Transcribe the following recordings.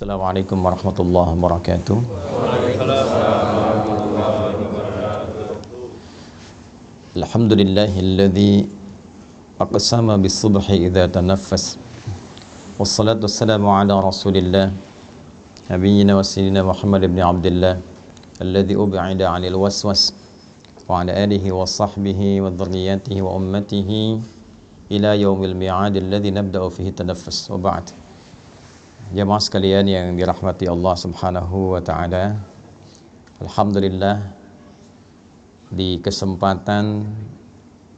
Assalamualaikum warahmatullahi wabarakatuh. Alhamdulillahilladzi aqsama bis-subhi idza tanaffas. Wassalatu wassalamu ala Rasulillah nabiyyina wa sayyidina Muhammad ibn Abdullah alladzi ub'ida 'anil waswas wa 'ala alihi wa sahbihi wa dhurriyyatihi wa ummatihi ila yaumil mi'ad alladzi nabda'u fihi tanaffus. Wa ba'd. Jamaah sekalian yang dirahmati Allah Subhanahu wa taala. Alhamdulillah, di kesempatan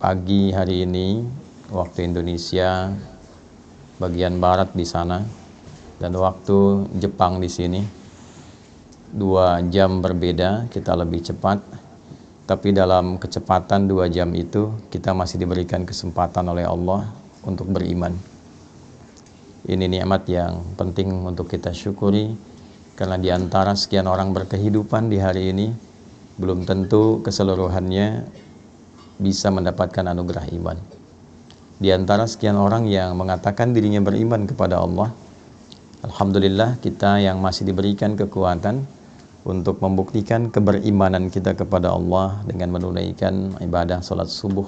pagi hari ini waktu Indonesia bagian barat di sana dan waktu Jepang di sini 2 jam berbeda, kita lebih cepat. Tapi dalam kecepatan 2 jam itu kita masih diberikan kesempatan oleh Allah untuk beriman. Ini nikmat yang penting untuk kita syukuri, karena di antara sekian orang berkehidupan di hari ini belum tentu keseluruhannya bisa mendapatkan anugerah iman. Di antara sekian orang yang mengatakan dirinya beriman kepada Allah, alhamdulillah kita yang masih diberikan kekuatan untuk membuktikan keberimanan kita kepada Allah dengan menunaikan ibadah salat subuh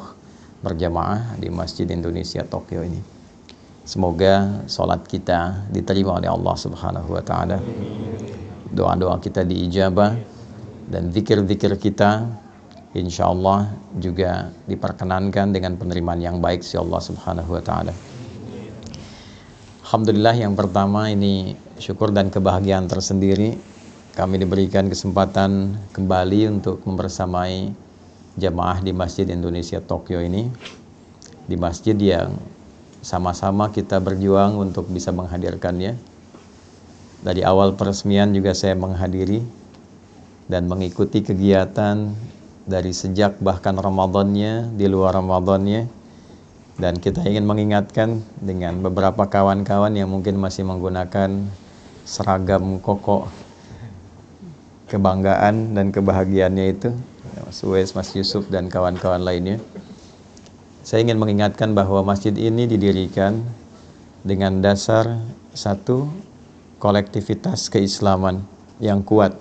berjamaah di Masjid Indonesia Tokyo ini. Semoga sholat kita diterima oleh Allah Subhanahu wa taala. Doa-doa kita diijabah dan zikir-zikir kita insyaallah juga diperkenankan dengan penerimaan yang baik si Allah Subhanahu wa taala. Alhamdulillah, yang pertama ini syukur dan kebahagiaan tersendiri kami diberikan kesempatan kembali untuk membersamai jamaah di Masjid Indonesia Tokyo ini, di masjid yang sama-sama kita berjuang untuk bisa menghadirkannya. Dari awal peresmian juga saya menghadiri dan mengikuti kegiatan dari sejak bahkan Ramadannya, di luar Ramadannya. Dan kita ingin mengingatkan dengan beberapa kawan-kawan yang mungkin masih menggunakan seragam koko kebanggaan dan kebahagiaannya itu, Mas Uwais, Mas Yusuf dan kawan-kawan lainnya. Saya ingin mengingatkan bahwa masjid ini didirikan dengan dasar satu, kolektivitas keislaman yang kuat.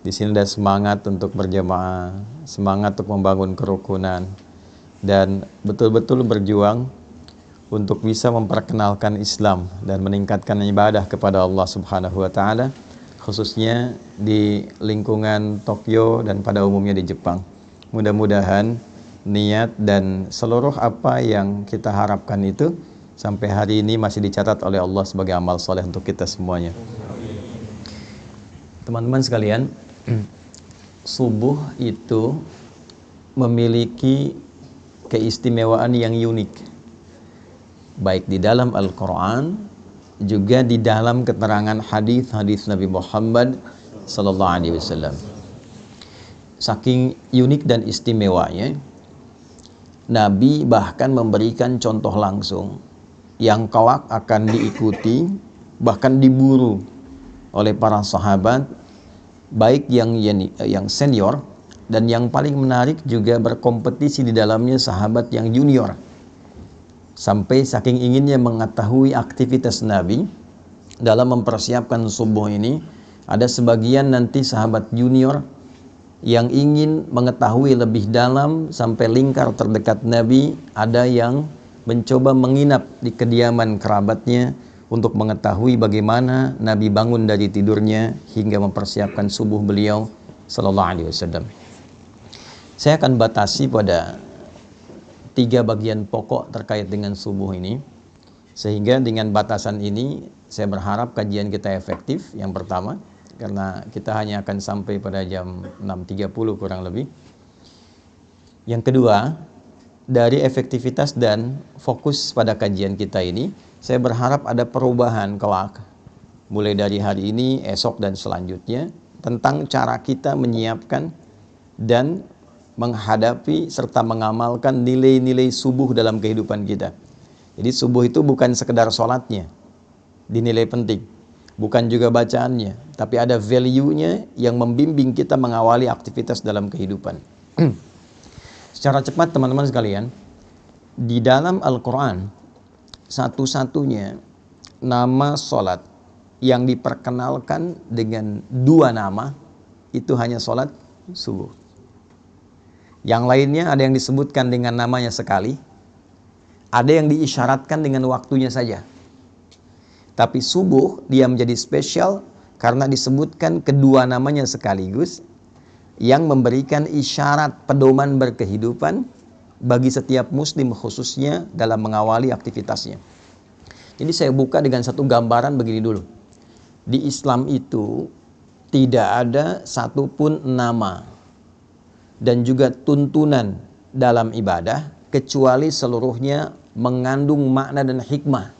Di sini ada semangat untuk berjamaah, semangat untuk membangun kerukunan, dan betul-betul berjuang untuk bisa memperkenalkan Islam dan meningkatkan ibadah kepada Allah Subhanahu wa taala, khususnya di lingkungan Tokyo dan pada umumnya di Jepang. Mudah-mudahan niat dan seluruh apa yang kita harapkan itu sampai hari ini masih dicatat oleh Allah sebagai amal soleh untuk kita semuanya. Teman-teman sekalian, subuh itu memiliki keistimewaan yang unik, baik di dalam Al-Quran juga di dalam keterangan hadis-hadis Nabi Muhammad sallallahu alaihi wasallam. Saking unik dan istimewanya, Nabi bahkan memberikan contoh langsung yang kelak akan diikuti, bahkan diburu oleh para sahabat, baik yang senior dan yang paling menarik juga berkompetisi di dalamnya sahabat yang junior. Sampai saking inginnya mengetahui aktivitas Nabi dalam mempersiapkan subuh ini, ada sebagian nanti sahabat junior yang ingin mengetahui lebih dalam sampai lingkar terdekat Nabi. Ada yang mencoba menginap di kediaman kerabatnya untuk mengetahui bagaimana Nabi bangun dari tidurnya hingga mempersiapkan subuh beliau sallallahu alaihi wasallam. Saya akan batasi pada 3 bagian pokok terkait dengan subuh ini, sehingga dengan batasan ini saya berharap kajian kita efektif. Yang pertama, karena kita hanya akan sampai pada jam 6.30 kurang lebih. Yang kedua, dari efektivitas dan fokus pada kajian kita ini, saya berharap ada perubahan kelak, mulai dari hari ini, esok dan selanjutnya, tentang cara kita menyiapkan dan menghadapi serta mengamalkan nilai-nilai subuh dalam kehidupan kita. Jadi subuh itu bukan sekedar sholatnya, dinilai penting, bukan juga bacaannya, tapi ada value-nya yang membimbing kita mengawali aktivitas dalam kehidupan. Secara cepat teman-teman sekalian, di dalam Al-Quran satu-satunya nama sholat yang diperkenalkan dengan 2 nama itu hanya sholat subuh. Yang lainnya ada yang disebutkan dengan namanya sekali, ada yang diisyaratkan dengan waktunya saja. Tapi subuh dia menjadi spesial karena disebutkan kedua namanya sekaligus, yang memberikan isyarat pedoman berkehidupan bagi setiap muslim khususnya dalam mengawali aktivitasnya. Jadi saya buka dengan satu gambaran begini dulu. Di Islam itu tidak ada satupun nama dan juga tuntunan dalam ibadah kecuali seluruhnya mengandung makna dan hikmah.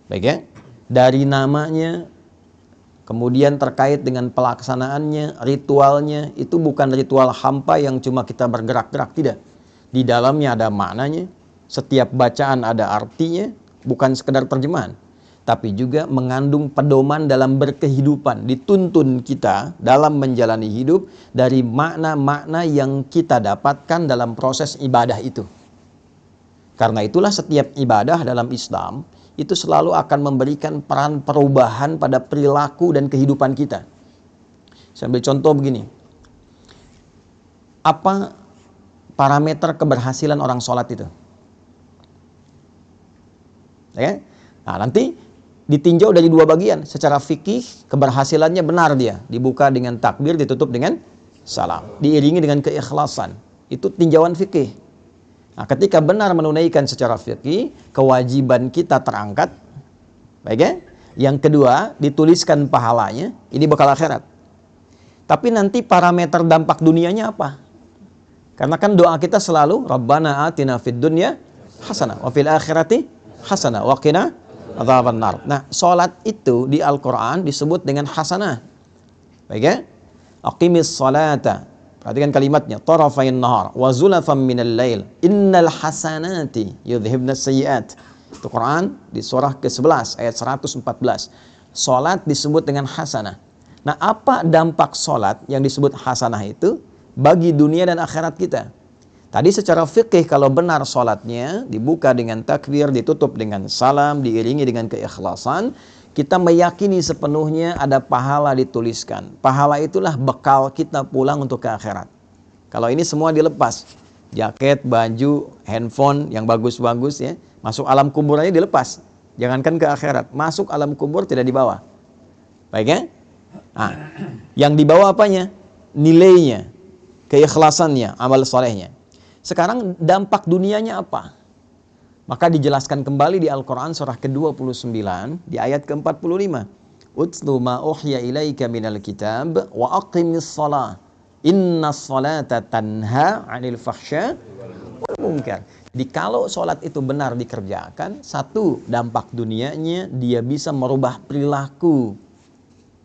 Baik ya? Dari namanya, kemudian terkait dengan pelaksanaannya, ritualnya, itu bukan ritual hampa yang cuma kita bergerak-gerak, tidak. Di dalamnya ada maknanya, setiap bacaan ada artinya, bukan sekedar terjemahan, tapi juga mengandung pedoman dalam berkehidupan. Dituntun kita dalam menjalani hidup dari makna-makna yang kita dapatkan dalam proses ibadah itu. Karena itulah setiap ibadah dalam Islam itu selalu akan memberikan peran perubahan pada perilaku dan kehidupan kita. Saya ambil contoh begini. Apa parameter keberhasilan orang sholat itu? Ya? Nah, nanti ditinjau dari 2 bagian. Secara fikih, keberhasilannya benar dia. Dibuka dengan takbir, ditutup dengan salam. Diiringi dengan keikhlasan. Itu tinjauan fikih. Nah, ketika benar menunaikan secara fikih, kewajiban kita terangkat. Baik ya? Yang kedua, dituliskan pahalanya. Ini bekal akhirat. Tapi nanti parameter dampak dunianya apa? Karena kan doa kita selalu Rabbana atina fid dunya hasanah wa fil akhirati hasanah wa qina adzabannar. Nah, salat itu di Al-Qur'an disebut dengan hasanah. Baik ya? Aqimis salata. Perhatikan kalimatnya, tarafain nahar wa zulafan minal lail innal hasanati yudhibnas sayyiat. Itu Quran di surah ke-11 ayat 114. Salat disebut dengan hasanah. Nah, apa dampak salat yang disebut hasanah itu bagi dunia dan akhirat kita? Tadi secara fikih kalau benar salatnya dibuka dengan takbir, ditutup dengan salam, diiringi dengan keikhlasan, kita meyakini sepenuhnya ada pahala dituliskan. Pahala itulah bekal kita pulang untuk ke akhirat. Kalau ini semua dilepas, jaket, baju, handphone yang bagus-bagus ya, masuk alam kubur aja dilepas. Jangankan ke akhirat, masuk alam kubur tidak dibawa. Baik ya? Nah, yang dibawa apanya? Nilainya, keikhlasannya, amal solehnya. Sekarang dampak dunianya apa? Maka dijelaskan kembali di Al-Quran surah ke-29 di ayat ke-45. Utlu ma uhya ilaika minal kitab wa aqimis salah. Inna salata tanha 'anil fahsya wal munkar. Jadi kalau sholat itu benar dikerjakan, satu dampak dunianya dia bisa merubah perilaku,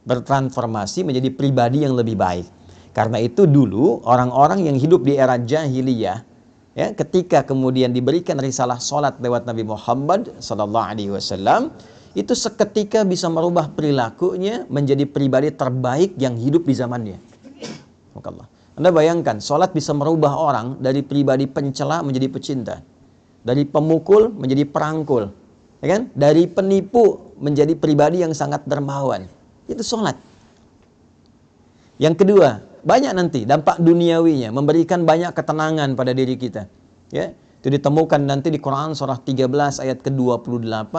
bertransformasi menjadi pribadi yang lebih baik. Karena itu dulu orang-orang yang hidup di era jahiliyah, ya, ketika kemudian diberikan risalah sholat lewat Nabi Muhammad SAW, itu seketika bisa merubah perilakunya menjadi pribadi terbaik yang hidup di zamannya. Anda bayangkan, sholat bisa merubah orang dari pribadi pencela menjadi pecinta, dari pemukul menjadi perangkul, ya kan? Dari penipu menjadi pribadi yang sangat dermawan. Itu sholat. Yang kedua, banyak nanti dampak duniawinya, memberikan banyak ketenangan pada diri kita. Ya, itu ditemukan nanti di Quran surah 13 ayat ke-28,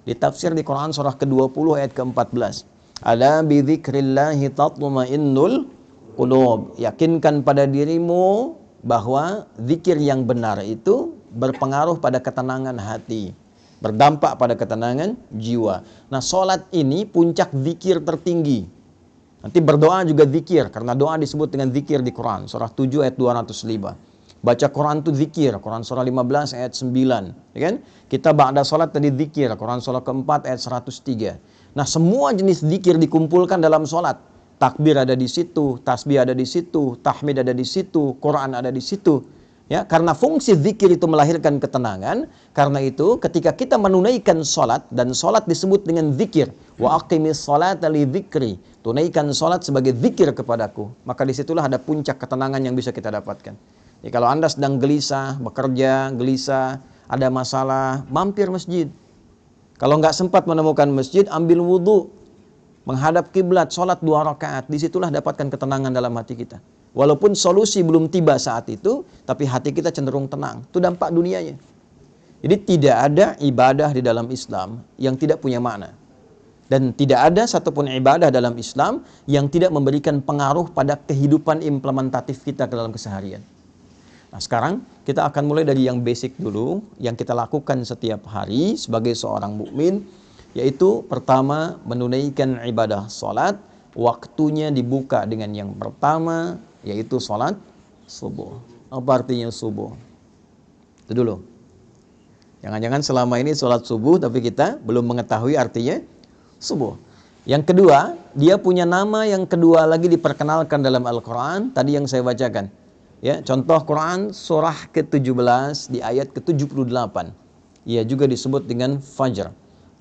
ditafsir di Quran surah ke-20 ayat ke-14. Ala bi dzikrillahi tatma'innul qulub. Yakinkan pada dirimu bahwa zikir yang benar itu berpengaruh pada ketenangan hati, berdampak pada ketenangan jiwa. Nah, sholat ini puncak zikir tertinggi. Nanti berdoa juga zikir, karena doa disebut dengan zikir di Quran, surah 7 ayat 205. Baca Quran itu zikir, Quran surah 15 ayat 9. Ya kan? Kita ba'da sholat tadi zikir, Quran surah keempat ayat 103. Nah, semua jenis zikir dikumpulkan dalam sholat. Takbir ada di situ, tasbih ada di situ, tahmid ada di situ, Quran ada di situ. Ya, karena fungsi zikir itu melahirkan ketenangan. Karena itu ketika kita menunaikan sholat, dan sholat disebut dengan zikir, wa aqimis sholata li dzikri, tunaikan sholat sebagai zikir kepadaku, maka disitulah ada puncak ketenangan yang bisa kita dapatkan. Jadi kalau Anda sedang gelisah, bekerja, gelisah, ada masalah, mampir masjid. Kalau nggak sempat menemukan masjid, ambil wudhu, menghadap kiblat, sholat 2 rakaat. Disitulah dapatkan ketenangan dalam hati kita. Walaupun solusi belum tiba saat itu, tapi hati kita cenderung tenang. Itu dampak dunianya. Jadi tidak ada ibadah di dalam Islam yang tidak punya makna. Dan tidak ada satupun ibadah dalam Islam yang tidak memberikan pengaruh pada kehidupan implementatif kita ke dalam keseharian. Nah, sekarang kita akan mulai dari yang basic dulu, yang kita lakukan setiap hari sebagai seorang mukmin, yaitu pertama menunaikan ibadah salat, waktunya dibuka dengan yang pertama, yaitu salat subuh. Apa artinya subuh? Itu dulu. Jangan-jangan selama ini salat subuh tapi kita belum mengetahui artinya subuh. Yang kedua, dia punya nama yang kedua lagi diperkenalkan dalam Al-Quran, tadi yang saya bacakan. Ya, contoh Quran surah ke-17 di ayat ke-78. Ia juga disebut dengan Fajr.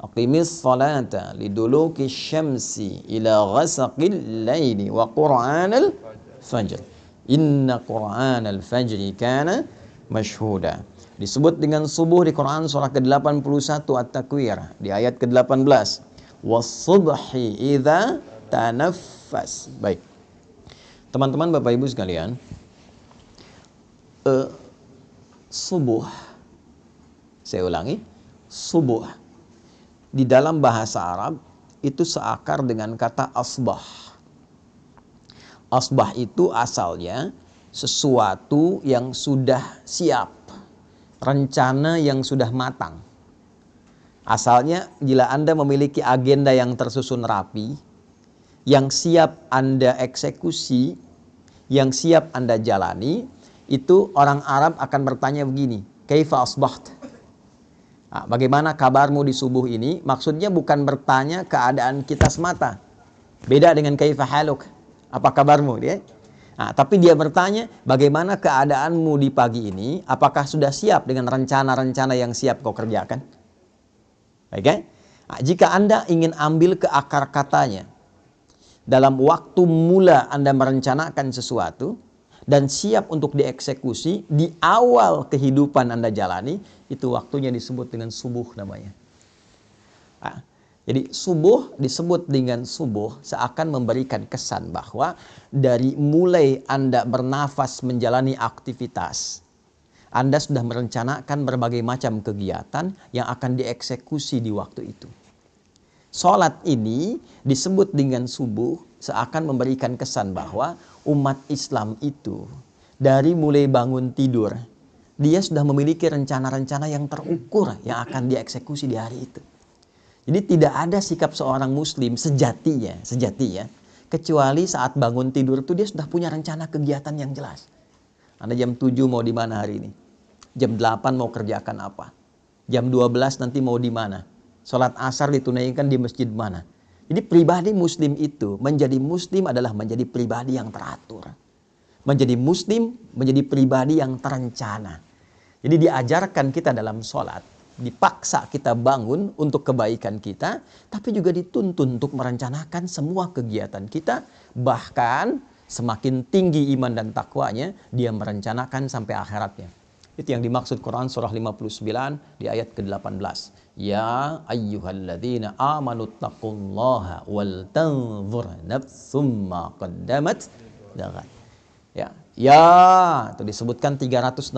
Aqimis salata liduluki syamsi ila ghasaqil laili wa Qur'anal fajr. Inna Qur'anal fajri kana mashhuda. Disebut dengan subuh di Quran surah ke-81 At-Takwir di ayat ke-18. Was-subhi idza tanaffas. Baik. Teman-teman, Bapak Ibu sekalian, subuh, saya ulangi, subuh di dalam bahasa Arab itu seakar dengan kata asbah. Asbah itu asalnya sesuatu yang sudah siap, rencana yang sudah matang. Asalnya bila Anda memiliki agenda yang tersusun rapi, yang siap Anda eksekusi, yang siap Anda jalani, itu orang Arab akan bertanya begini, kaifa asbaht? Nah, bagaimana kabarmu di subuh ini? Maksudnya bukan bertanya keadaan kita semata. Beda dengan kaifa haluk, apa kabarmu? Dia? Nah, tapi dia bertanya, bagaimana keadaanmu di pagi ini? Apakah sudah siap dengan rencana-rencana yang siap kau kerjakan? Okay? Nah, jika Anda ingin ambil ke akar katanya, dalam waktu mula Anda merencanakan sesuatu dan siap untuk dieksekusi di awal kehidupan Anda jalani, itu waktunya disebut dengan subuh namanya. Nah, jadi subuh disebut dengan subuh seakan memberikan kesan bahwa dari mulai Anda bernafas menjalani aktivitas, Anda sudah merencanakan berbagai macam kegiatan yang akan dieksekusi di waktu itu. Salat ini disebut dengan subuh seakan memberikan kesan bahwa umat Islam itu dari mulai bangun tidur, dia sudah memiliki rencana-rencana yang terukur yang akan dieksekusi di hari itu. Jadi tidak ada sikap seorang muslim sejatinya, kecuali saat bangun tidur itu dia sudah punya rencana kegiatan yang jelas. Anda jam 7 mau di mana hari ini? Jam 8 mau kerjakan apa? Jam 12 nanti mau di mana? Sholat asar ditunaikan di masjid mana? Jadi pribadi muslim itu, menjadi muslim adalah menjadi pribadi yang teratur. Menjadi muslim, menjadi pribadi yang terencana. Jadi diajarkan kita dalam sholat, dipaksa kita bangun untuk kebaikan kita, tapi juga dituntun untuk merencanakan semua kegiatan kita, bahkan semakin tinggi iman dan takwanya, dia merencanakan sampai akhiratnya. Itu yang dimaksud Quran surah 59 di ayat ke-18. Ya ayyuhalladzina amanu taqullaha wal tanzur nafsum ma qaddamat lighad. Ya, itu disebutkan 361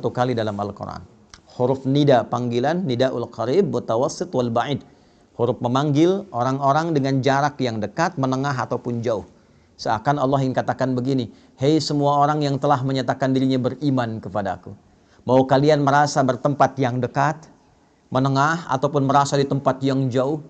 kali dalam Al-Quran. Huruf nida panggilan, nidaul qarib, mutawassit wal ba'id. Huruf memanggil orang-orang dengan jarak yang dekat, menengah ataupun jauh. Seakan Allah ingin katakan begini, hei semua orang yang telah menyatakan dirinya beriman kepadaku. Mau kalian merasa bertempat yang dekat, menengah, ataupun merasa di tempat yang jauh?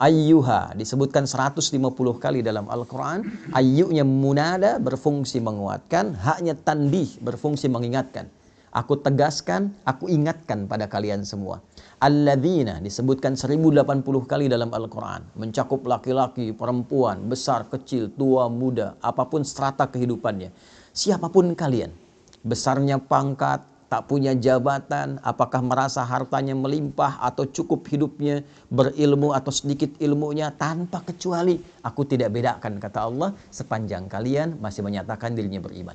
Ayyuha disebutkan 150 kali dalam Al-Quran. Ayyunya munada berfungsi menguatkan, haknya tanbih berfungsi mengingatkan. Aku tegaskan, aku ingatkan pada kalian semua. Alladzina disebutkan 1080 kali dalam Al-Quran. Mencakup laki-laki, perempuan, besar, kecil, tua, muda, apapun strata kehidupannya. Siapapun kalian, besarnya pangkat, tak punya jabatan, apakah merasa hartanya melimpah atau cukup hidupnya, berilmu atau sedikit ilmunya, tanpa kecuali aku tidak bedakan, kata Allah, sepanjang kalian masih menyatakan dirinya beriman.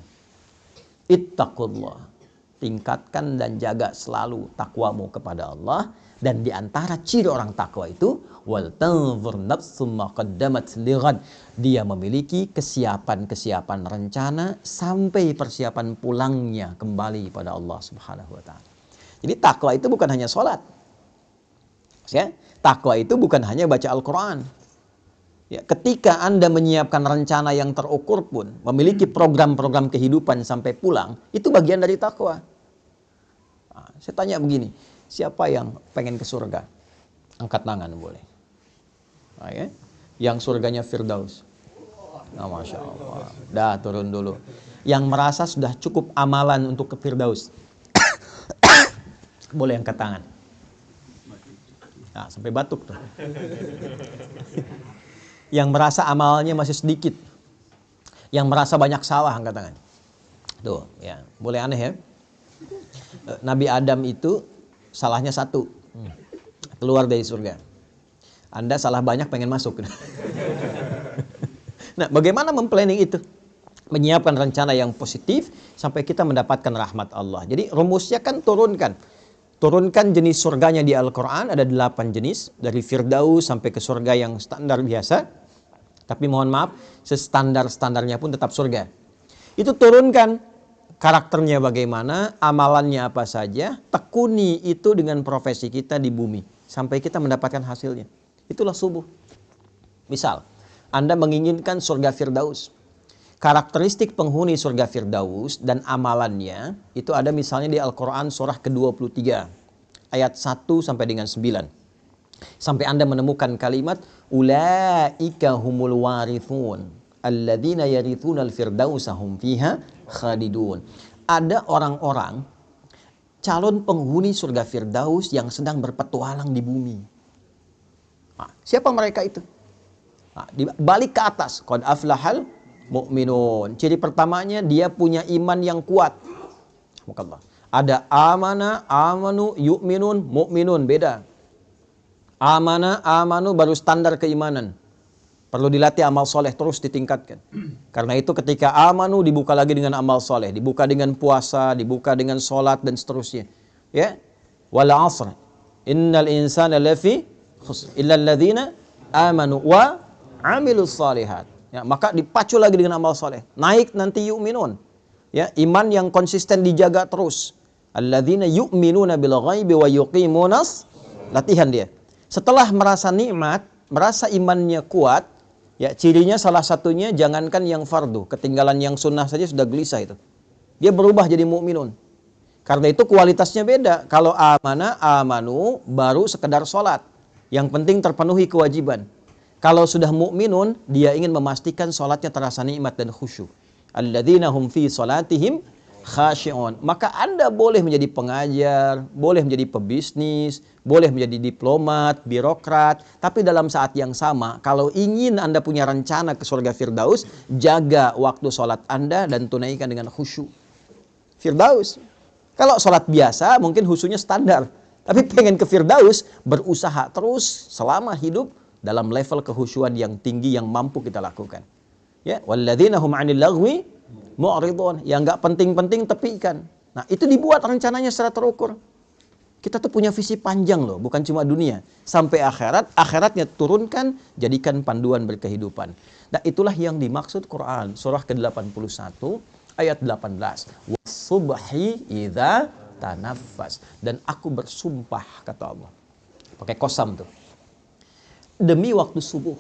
Ittaqullah. tingkatkan dan jaga selalu takwamu kepada Allah. Dan di antara ciri orang takwa itu wal tanzur nafsum ma qaddamat lighad, dia memiliki kesiapan rencana sampai persiapan pulangnya kembali pada Allah Subhanahu wa taala. Jadi takwa itu bukan hanya sholat. Ya, takwa itu bukan hanya baca Al-Qur'an. Ya, ketika Anda menyiapkan rencana yang terukur pun, memiliki program-program kehidupan sampai pulang, itu bagian dari takwa. Nah, saya tanya begini, siapa yang pengen ke surga? Angkat tangan boleh. Nah, ya. Yang surganya Firdaus. Nah, Masya Allah. Dah, turun dulu. Yang merasa sudah cukup amalan untuk ke Firdaus. Boleh angkat tangan. Nah, sampai batuk tuh. Yang merasa amalnya masih sedikit. Yang merasa banyak salah, angkat tangan. Tuh, ya. Boleh aneh ya. Nabi Adam itu salahnya satu, keluar dari surga. Anda salah banyak pengen masuk. Nah, bagaimana memplanning itu? Menyiapkan rencana yang positif sampai kita mendapatkan rahmat Allah. Jadi rumusnya kan turunkan jenis surganya di Al-Quran, ada 8 jenis, dari Firdaus sampai ke surga yang standar biasa. Tapi mohon maaf, standarnya pun tetap surga. Itu turunkan karakternya bagaimana, amalannya apa saja, tekuni itu dengan profesi kita di bumi sampai kita mendapatkan hasilnya. Itulah subuh. Misal, Anda menginginkan surga Firdaus. Karakteristik penghuni surga Firdaus dan amalannya itu ada misalnya di Al-Quran surah ke-23 ayat 1 sampai dengan 9. Sampai Anda menemukan kalimat ulaika humul warithun alladzina yarithuna al-firdausa hum fiha khalidun. Ada orang-orang calon penghuni surga Firdaus yang sedang berpetualang di bumi. Nah, siapa mereka itu? Nah, balik ke atas, qad aflahal mu'minun. Ciri pertamanya dia punya iman yang kuat. Ada amana, amanu, yu'minun, mu'minun, beda. Amana, amanu baru standar keimanan. Perlu dilatih amal soleh terus ditingkatkan. Karena itu ketika amanu dibuka lagi dengan amal soleh, dibuka dengan puasa, dibuka dengan sholat dan seterusnya. Ya, wal asr, innal insana lafi khusr illa alladzina amanu wa amilus salihat. Ya, maka dipacu lagi dengan amal soleh. Naik nanti yu'minun. Ya, iman yang konsisten dijaga terus. Alladzina yu'minuna bil ghaibi wa yuqimunas, latihan dia. Setelah merasa nikmat, merasa imannya kuat, ya cirinya salah satunya jangankan yang fardu, ketinggalan yang sunnah saja sudah gelisah itu. Dia berubah jadi mukminun. Karena itu kualitasnya beda. Kalau amana, amanu baru sekedar sholat. Yang penting terpenuhi kewajiban. Kalau sudah mukminun, dia ingin memastikan sholatnya terasa nikmat dan khusyuk. Alladzina hum fi sholatihim khashi'un. Maka Anda boleh menjadi pengajar, boleh menjadi pebisnis, boleh menjadi diplomat, birokrat, tapi dalam saat yang sama, kalau ingin Anda punya rencana ke surga Firdaus, jaga waktu sholat Anda dan tunaikan dengan khusyuk. Firdaus. Kalau sholat biasa, mungkin khusyuknya standar. Tapi pengen ke Firdaus, berusaha terus selama hidup dalam level kehusyuan yang tinggi yang mampu kita lakukan. Ya, walladzina hum 'anil lagwi mu'ridun, yang enggak penting-penting tepikan. Nah, itu dibuat rencananya secara terukur. Kita tuh punya visi panjang loh, bukan cuma dunia. Sampai akhirat, akhiratnya turunkan, jadikan panduan berkehidupan. Nah, itulah yang dimaksud Quran. Surah ke-81, ayat 18. Wasubhi idza tanaffas. Dan aku bersumpah, kata Allah. Pakai kosam tuh. Demi waktu subuh.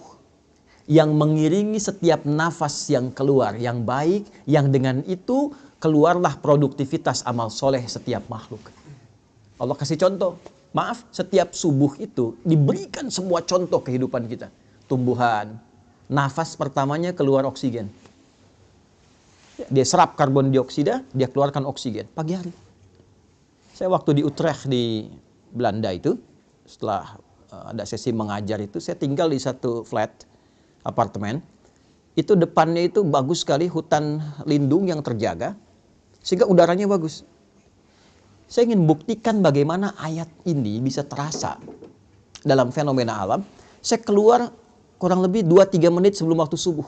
Yang mengiringi setiap nafas yang keluar, yang baik, yang dengan itu keluarlah produktivitas amal soleh setiap makhluk. Allah kasih contoh. Maaf, setiap subuh itu diberikan semua contoh kehidupan kita. Tumbuhan, nafas pertamanya keluar oksigen. Dia serap karbon dioksida, dia keluarkan oksigen pagi hari. Saya waktu di Utrecht di Belanda itu, setelah ada sesi mengajar itu, saya tinggal di satu flat apartemen, itu depannya itu bagus sekali hutan lindung yang terjaga, sehingga udaranya bagus. Saya ingin buktikan bagaimana ayat ini bisa terasa dalam fenomena alam. Saya keluar kurang lebih 2-3 menit sebelum waktu subuh.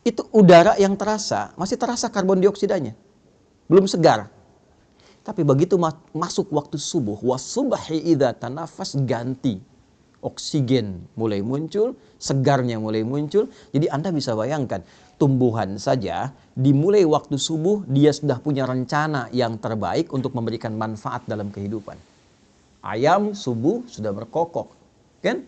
Itu udara yang terasa, masih terasa karbon dioksidanya. Belum segar. Tapi begitu masuk waktu subuh, wasubhi idza tanafas, ganti. Oksigen mulai muncul, segarnya mulai muncul. Jadi Anda bisa bayangkan, tumbuhan saja dimulai waktu subuh dia sudah punya rencana yang terbaik untuk memberikan manfaat dalam kehidupan. Ayam subuh sudah berkokok, kan?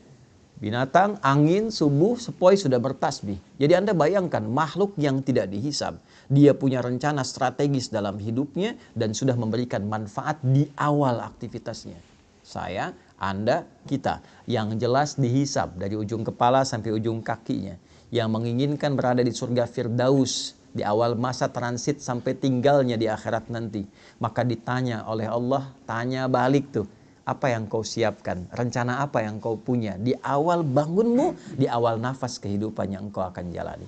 Binatang, angin, subuh, sepoi sudah bertasbih. Jadi Anda bayangkan makhluk yang tidak dihisab. Dia punya rencana strategis dalam hidupnya dan sudah memberikan manfaat di awal aktivitasnya. Saya, Anda, kita. Yang jelas dihisab dari ujung kepala sampai ujung kakinya. Yang menginginkan berada di surga Firdaus di awal masa transit sampai tinggalnya di akhirat nanti. Maka ditanya oleh Allah, tanya balik tuh. Apa yang kau siapkan? Rencana apa yang kau punya? Di awal bangunmu, di awal nafas kehidupan yang engkau akan jalani.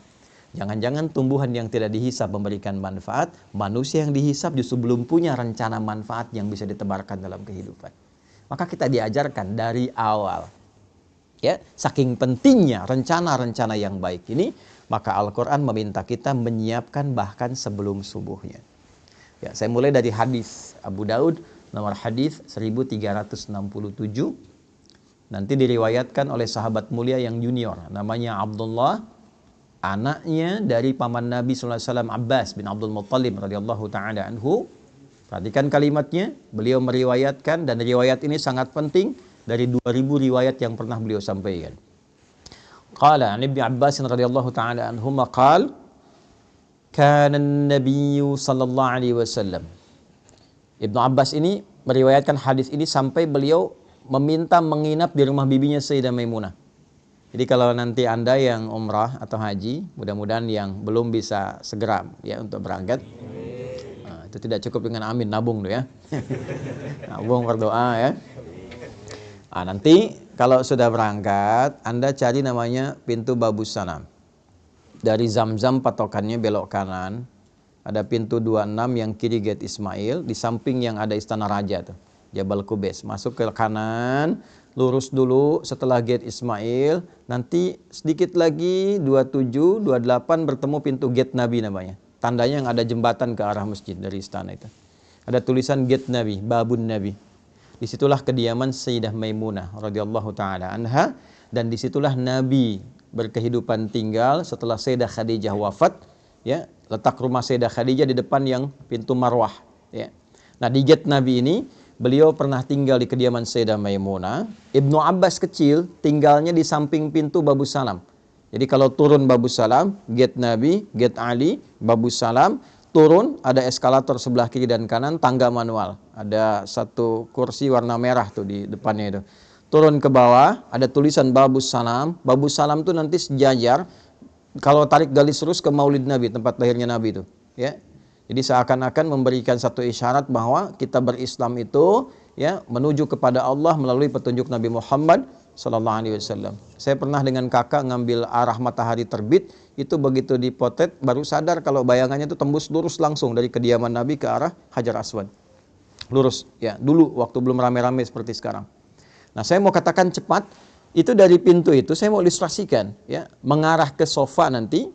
Jangan-jangan tumbuhan yang tidak dihisab memberikan manfaat, manusia yang dihisab justru belum punya rencana manfaat yang bisa ditebarkan dalam kehidupan. Maka kita diajarkan dari awal. Ya, saking pentingnya rencana-rencana yang baik ini, maka Al-Quran meminta kita menyiapkan bahkan sebelum subuhnya. Ya, saya mulai dari hadis Abu Daud, nomor hadis 1367. Nanti diriwayatkan oleh sahabat mulia yang junior, namanya Abdullah, anaknya dari paman Nabi SAW Abbas bin Abdul Muttalib radhiyallahu ta'ala anhu. Perhatikan kalimatnya, beliau meriwayatkan, dan riwayat ini sangat penting, dari 2000 riwayat yang pernah beliau sampaikan. Qala an Ibnu Abbas radhiyallahu ta'ala anhuma qala kana an-nabiy sallallahu alaihi wasallam. Ibnu Abbas ini meriwayatkan hadis ini sampai beliau meminta menginap di rumah bibinya Sayyidah Maimunah. Jadi kalau nanti Anda yang umrah atau haji, mudah-mudahan yang belum bisa segera ya untuk berangkat. Nah, itu tidak cukup dengan amin, nabung tuh ya. Nabung berdoa ya. Nah, nanti kalau sudah berangkat, Anda cari namanya pintu Babus Salam. Dari Zamzam patokannya belok kanan. Ada pintu 26 yang kiri gate Ismail, di samping yang ada istana raja tuh, Jabal Qubais. Masuk ke kanan, lurus dulu setelah gate Ismail, nanti sedikit lagi 27, 28 bertemu pintu gate Nabi namanya. Tandanya yang ada jembatan ke arah masjid dari istana itu. Ada tulisan gate Nabi, Babun Nabi. Disitulah kediaman Sayyidah Maimunah radhiyallahu taala anha, dan disitulah Nabi berkehidupan tinggal setelah Sayyidah Khadijah wafat. Ya, letak rumah Sayyidah Khadijah di depan yang pintu Marwah. Ya. Nah, di gate Nabi ini beliau pernah tinggal di kediaman Sayyidah Maimunah. Ibnu Abbas kecil tinggalnya di samping pintu Babus Salam. Jadi kalau turun Babus Salam, gate Nabi, gate Ali, Babus Salam, turun ada eskalator sebelah kiri dan kanan, tangga manual. Ada satu kursi warna merah tuh di depannya itu. Turun ke bawah, ada tulisan Babus Salam. Babus Salam tuh nanti sejajar. Kalau tarik garis lurus ke Maulid Nabi, tempat lahirnya Nabi itu, ya. Jadi seakan-akan memberikan satu isyarat bahwa kita berislam itu ya menuju kepada Allah melalui petunjuk Nabi Muhammad sallallahu alaihi wasallam. Saya pernah dengan kakak ngambil arah matahari terbit, itu begitu dipotret baru sadar kalau bayangannya itu tembus lurus langsung dari kediaman Nabi ke arah Hajar Aswad. Lurus, ya. Dulu waktu belum rame-rame seperti sekarang. Nah, saya mau katakan cepat. Itu dari pintu itu saya mau ilustrasikan ya, mengarah ke sofa nanti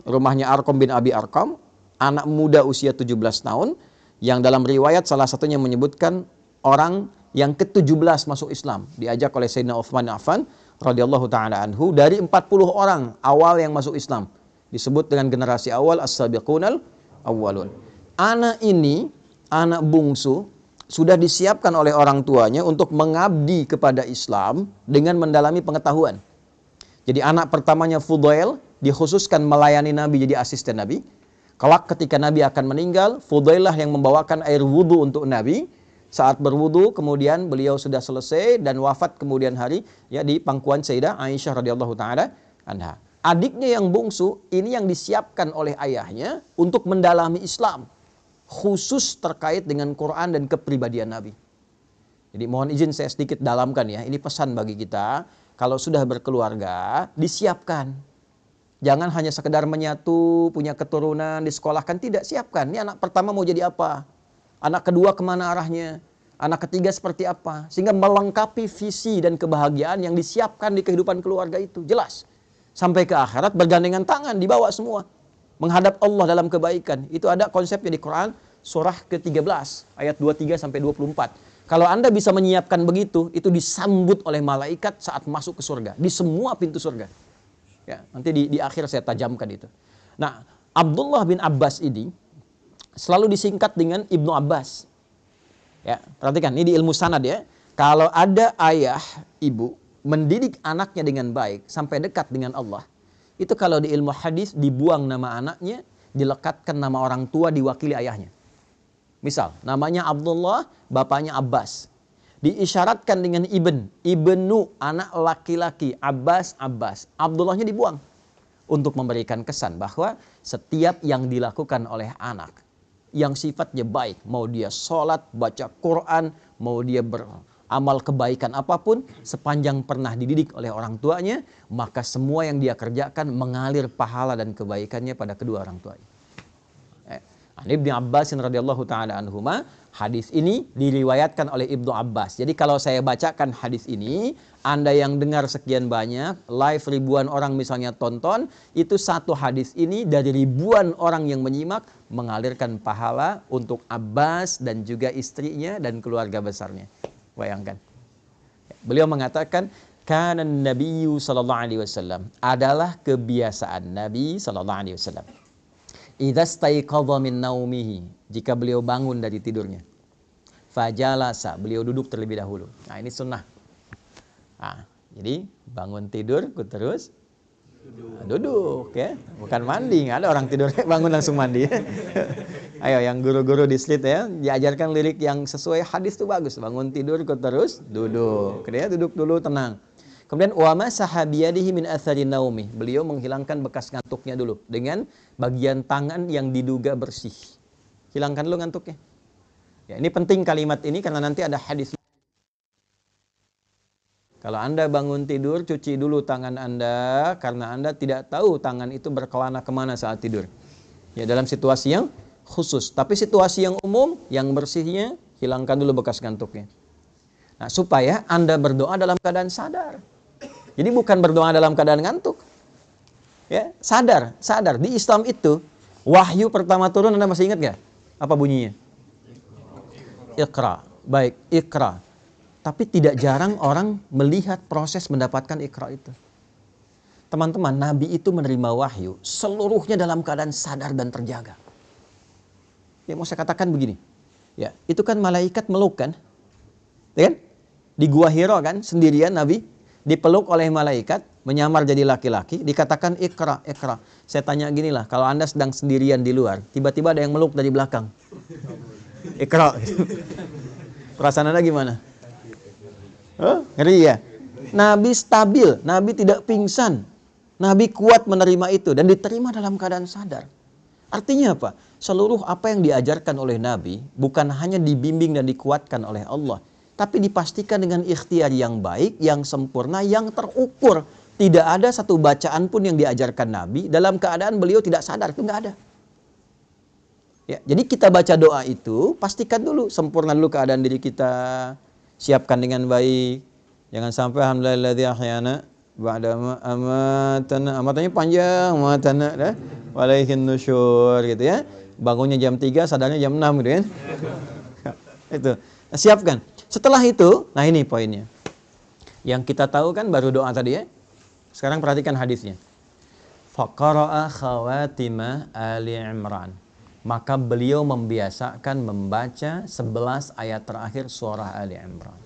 rumahnya Arqam bin Abi Arqam, anak muda usia 17 tahun yang dalam riwayat salah satunya menyebutkan orang yang ke-17 masuk Islam, diajak oleh Sayyidina Utsman bin Affan radhiyallahu taala anhu. Dari 40 orang awal yang masuk Islam disebut dengan generasi awal, as-sabiqunal awwalun. Anak ini, anak bungsu, sudah disiapkan oleh orang tuanya untuk mengabdi kepada Islam dengan mendalami pengetahuan. Jadi anak pertamanya Fudail dikhususkan melayani Nabi, jadi asisten Nabi. Kelak ketika Nabi akan meninggal, Fudail lah yang membawakan air wudhu untuk Nabi. Saat berwudhu kemudian beliau sudah selesai dan wafat kemudian hari ya di pangkuan Sayyidah Aisyah radhiyallahu taala anha. Adiknya yang bungsu ini yang disiapkan oleh ayahnya untuk mendalami Islam, khusus terkait dengan Quran dan kepribadian Nabi. Jadi mohon izin saya sedikit dalamkan ya. Ini pesan bagi kita, kalau sudah berkeluarga, disiapkan. Jangan hanya sekedar menyatu, punya keturunan, disekolahkan. Tidak, siapkan. Ini anak pertama mau jadi apa? Anak kedua kemana arahnya? Anak ketiga seperti apa? Sehingga melengkapi visi dan kebahagiaan yang disiapkan di kehidupan keluarga itu. Jelas. Sampai ke akhirat bergandengan tangan, dibawa semua. Menghadap Allah dalam kebaikan. Itu ada konsepnya di Quran surah ke-13 ayat 23 sampai 24. Kalau Anda bisa menyiapkan begitu, itu disambut oleh malaikat saat masuk ke surga, di semua pintu surga. Ya, nanti di akhir saya tajamkan itu. Nah, Abdullah bin Abbas ini selalu disingkat dengan Ibnu Abbas. Ya, perhatikan ini di ilmu sanad ya. Kalau ada ayah, ibu mendidik anaknya dengan baik sampai dekat dengan Allah, itu kalau di ilmu hadis dibuang nama anaknya, dilekatkan nama orang tua diwakili ayahnya. Misal, namanya Abdullah, bapaknya Abbas. Diisyaratkan dengan ibnu, anak laki-laki, Abbas. Abdullahnya dibuang. Untuk memberikan kesan bahwa setiap yang dilakukan oleh anak, yang sifatnya baik, mau dia sholat, baca Quran, mau dia beramal kebaikan apapun, sepanjang pernah dididik oleh orang tuanya, maka semua yang dia kerjakan mengalir pahala dan kebaikannya pada kedua orang tuanya. Ibnu Abbas radhiyallahu taala anhuma, hadis ini diriwayatkan oleh Ibnu Abbas. Jadi kalau saya bacakan hadis ini, Anda yang dengar sekian banyak, live ribuan orang misalnya tonton, itu satu hadis ini dari ribuan orang yang menyimak mengalirkan pahala untuk Abbas dan juga istrinya dan keluarga besarnya. Bayangkan. Beliau mengatakan, kana Nabiyyu sallallahu alaihi wasallam, adalah kebiasaan Nabi sallallahu alaihi wasallam. Idza staiqadha min naumihi, jika beliau bangun dari tidurnya, fajalasa, beliau duduk terlebih dahulu. Nah, ini sunnah. Nah, jadi bangun tidur terus duduk ya, bukan mandi. Nggak ada orang tidur bangun langsung mandi. Ayo yang guru-guru di Slit ya, diajarkan lirik yang sesuai hadis itu bagus. Bangun tidur terus duduk. Kemudian duduk dulu tenang. Kemudian wa masaha biyadihi min athari naumi. Beliau menghilangkan bekas ngantuknya dulu dengan bagian tangan yang diduga bersih. Hilangkan dulu ngantuknya. Ya, ini penting kalimat ini karena nanti ada hadis. Kalau Anda bangun tidur, cuci dulu tangan Anda karena Anda tidak tahu tangan itu berkelana kemana saat tidur. Ya, dalam situasi yang khusus. Tapi situasi yang umum, yang bersihnya, hilangkan dulu bekas ngantuknya. Nah, supaya Anda berdoa dalam keadaan sadar. Jadi bukan berdoa dalam keadaan ngantuk. Ya, sadar. Di Islam itu, wahyu pertama turun, Anda masih ingat nggak? Apa bunyinya? Iqra. Baik, Iqra. Tapi tidak jarang orang melihat proses mendapatkan Iqra itu. Teman-teman, Nabi itu menerima wahyu seluruhnya dalam keadaan sadar dan terjaga. Ya, mau saya katakan begini. Ya, itu kan malaikat meluk kan? Ya kan? Di Gua Hira kan, sendirian Nabi dipeluk oleh malaikat, menyamar jadi laki-laki, dikatakan Iqra. Saya tanya gini lah, kalau Anda sedang sendirian di luar, tiba-tiba ada yang meluk dari belakang. Iqra. Perasaan Anda gimana? Ngeri ya? Nabi stabil, Nabi tidak pingsan. Nabi kuat menerima itu dan diterima dalam keadaan sadar. Artinya apa? Seluruh apa yang diajarkan oleh Nabi bukan hanya dibimbing dan dikuatkan oleh Allah, tapi dipastikan dengan ikhtiar yang baik, yang sempurna, yang terukur. Tidak ada satu bacaan pun yang diajarkan Nabi dalam keadaan beliau tidak sadar, itu nggak ada. Ya, jadi kita baca doa itu, pastikan dulu, sempurna dulu keadaan diri kita, siapkan dengan baik. Jangan sampai alhamdulilladzi ahyana ba'da ma amatana. Amatannya panjang, amatana dah. Walaihin nusyur gitu ya. Bangunnya jam 3, sadarnya jam 6 gitu kan. Itu. Nah, siapkan. Setelah itu, nah ini poinnya. Yang kita tahu kan baru doa tadi ya. Sekarang perhatikan hadisnya. Faqara'a khawatima Ali Imran. Maka beliau membiasakan membaca 11 ayat terakhir surah Ali Imran.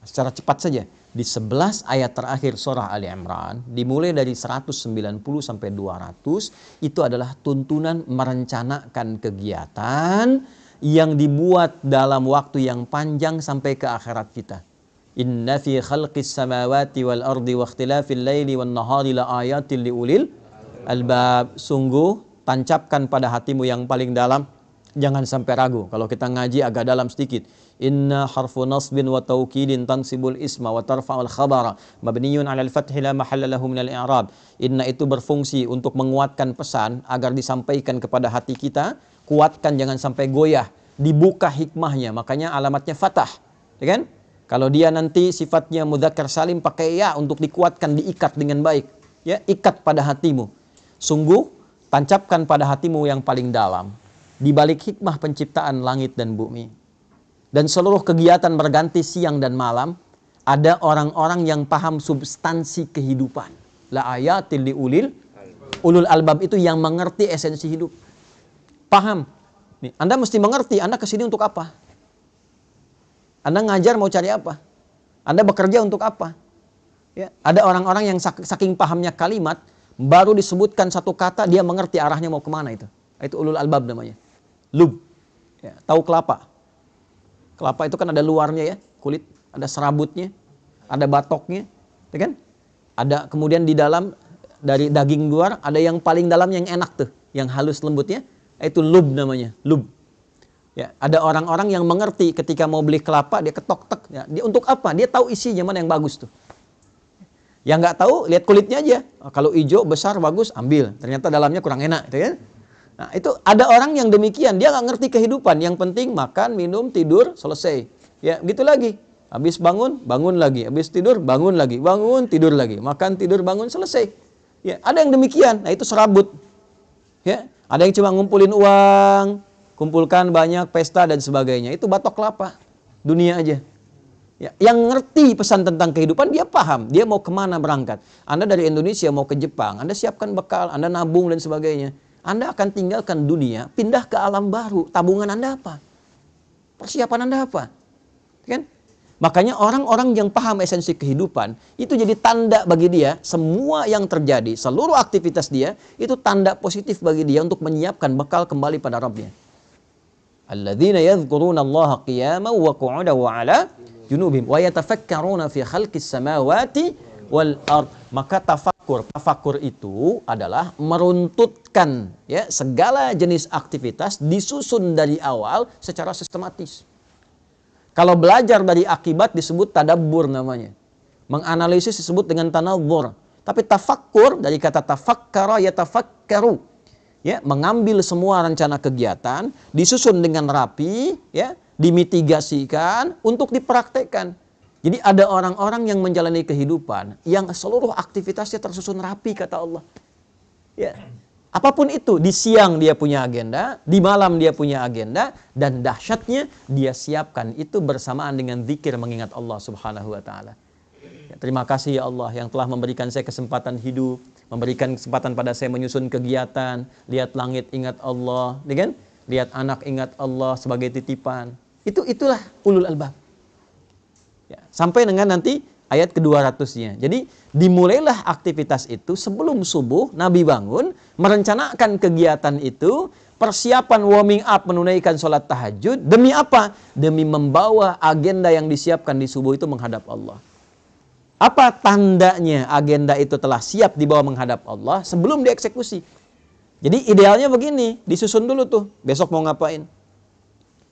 Secara cepat saja, di 11 ayat terakhir surah Ali Imran, dimulai dari 190 sampai 200, itu adalah tuntunan merencanakan kegiatan yang dibuat dalam waktu yang panjang sampai ke akhirat kita. Inna fi khalqis samawati wal ardi wa ikhtilafil laili wan nahari la ayatil liulil albab. Sungguh tancapkan pada hatimu yang paling dalam, jangan sampai ragu. Kalau kita ngaji agak dalam sedikit. Inna harfu nasbin wa taukidin tansibul isma wa tarfa'ul khabara mabniyun 'alal fathi la mahalla lahu minal i'rab. Inna itu berfungsi untuk menguatkan pesan agar disampaikan kepada hati kita. Kuatkan, jangan sampai goyah. Dibuka hikmahnya, makanya alamatnya fathah. Ya kan? Kalau dia nanti sifatnya mudzakkar salim, pakai ya untuk dikuatkan, diikat dengan baik. Ya, ikat pada hatimu. Sungguh tancapkan pada hatimu yang paling dalam. di balik hikmah penciptaan langit dan bumi dan seluruh kegiatan berganti siang dan malam, ada orang-orang yang paham substansi kehidupan. La ayatil ulul albab, itu yang mengerti esensi hidup. Paham. Nih, Anda mesti mengerti, Anda kesini untuk apa? Anda ngajar mau cari apa? Anda bekerja untuk apa? Ya, ada orang-orang yang saking pahamnya kalimat, baru disebutkan satu kata, dia mengerti arahnya mau kemana itu. Itu ulul albab namanya. Lub. Ya, tahu kelapa? Kelapa itu kan ada luarnya ya, kulit, ada serabutnya, ada batoknya, ya kan? Ada kemudian di dalam dari daging luar ada yang paling dalam yang enak tuh, yang halus lembutnya, itu lub namanya, lub. Ya, ada orang-orang yang mengerti ketika mau beli kelapa dia ketok-tek, ya, dia untuk apa? Dia tahu isinya mana yang bagus tuh. Yang nggak tahu lihat kulitnya aja. Oh, kalau hijau besar bagus ambil, ternyata dalamnya kurang enak, gitu kan? Nah, itu ada orang yang demikian, dia nggak ngerti kehidupan. Yang penting makan, minum, tidur, selesai. Ya, gitu lagi. Habis bangun, bangun lagi. Habis tidur, bangun lagi. Bangun, tidur lagi. Makan, tidur, bangun, selesai. Ya, ada yang demikian. Nah, itu serabut. Ya, ada yang cuma ngumpulin uang, kumpulkan banyak pesta dan sebagainya. Itu batok kelapa. Dunia aja. Ya, yang ngerti pesan tentang kehidupan, dia paham. Dia mau kemana berangkat. Anda dari Indonesia mau ke Jepang, Anda siapkan bekal, Anda nabung dan sebagainya. Anda akan tinggalkan dunia, pindah ke alam baru. Tabungan Anda apa? Persiapan Anda apa? Kan? Makanya orang-orang yang paham esensi kehidupan, itu jadi tanda bagi dia, semua yang terjadi, seluruh aktivitas dia, itu tanda positif bagi dia untuk menyiapkan bekal kembali pada Rabbnya. Alladzina yadhkuruna Allah qiyaman wa qu'udan wa 'ala junubihim wa yatafakkaruna fi khalqis samawati wal ard. Maka tafakur itu adalah meruntutkan ya segala jenis aktivitas disusun dari awal secara sistematis. Kalau belajar dari akibat disebut tadabbur namanya. Menganalisis disebut dengan tanadzur. Tapi tafakkur dari kata tafakkara yatafakkaru. Ya, mengambil semua rencana kegiatan, disusun dengan rapi, ya, dimitigasikan untuk dipraktekkan. Jadi ada orang-orang yang menjalani kehidupan yang seluruh aktivitasnya tersusun rapi kata Allah. Ya. Apapun itu, di siang dia punya agenda, di malam dia punya agenda, dan dahsyatnya dia siapkan itu bersamaan dengan zikir mengingat Allah Subhanahu wa taala. Ya, terima kasih ya Allah yang telah memberikan saya kesempatan hidup, memberikan kesempatan pada saya menyusun kegiatan, lihat langit ingat Allah, kan? Lihat anak ingat Allah sebagai titipan. Itulah ulul albab. Ya, sampai dengan nanti ayat ke-200-nya. Jadi dimulailah aktivitas itu sebelum subuh, Nabi bangun, merencanakan kegiatan itu, persiapan warming up menunaikan sholat tahajud. Demi apa? Demi membawa agenda yang disiapkan di subuh itu menghadap Allah. Apa tandanya agenda itu telah siap dibawa menghadap Allah sebelum dieksekusi? Jadi idealnya begini, disusun dulu tuh, besok mau ngapain.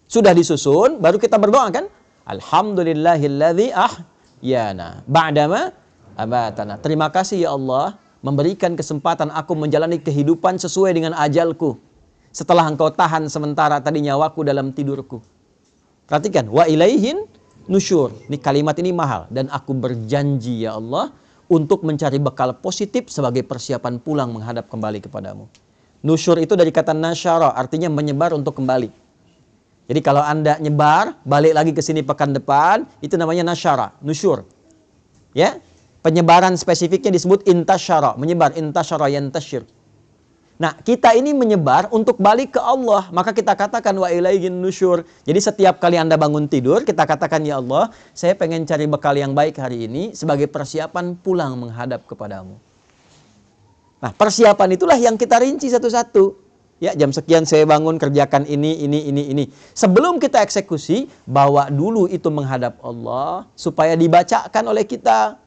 Sudah disusun, baru kita berdoa kan? Alhamdulillahilladzi ahyana ba'dama amatana. Terima kasih ya Allah memberikan kesempatan aku menjalani kehidupan sesuai dengan ajalku. Setelah engkau tahan sementara tadi nyawaku dalam tidurku. Perhatikan, wa ilaihin nusyur. Ini kalimat ini mahal. Dan aku berjanji ya Allah untuk mencari bekal positif sebagai persiapan pulang menghadap kembali kepadamu. Nusyur itu dari kata nasyara, artinya menyebar untuk kembali. Jadi kalau Anda nyebar, balik lagi ke sini pekan depan, itu namanya nasyara, nusyur. Ya, penyebaran spesifiknya disebut intasyara, menyebar, intasyara yantasyir. Nah, kita ini menyebar untuk balik ke Allah, maka kita katakan wa ilaihin nusyur. Jadi setiap kali Anda bangun tidur, kita katakan ya Allah, saya pengen cari bekal yang baik hari ini sebagai persiapan pulang menghadap kepadamu. Nah, persiapan itulah yang kita rinci satu-satu. Ya, jam sekian saya bangun kerjakan ini. Sebelum kita eksekusi, bawa dulu itu menghadap Allah supaya dibacakan oleh kita.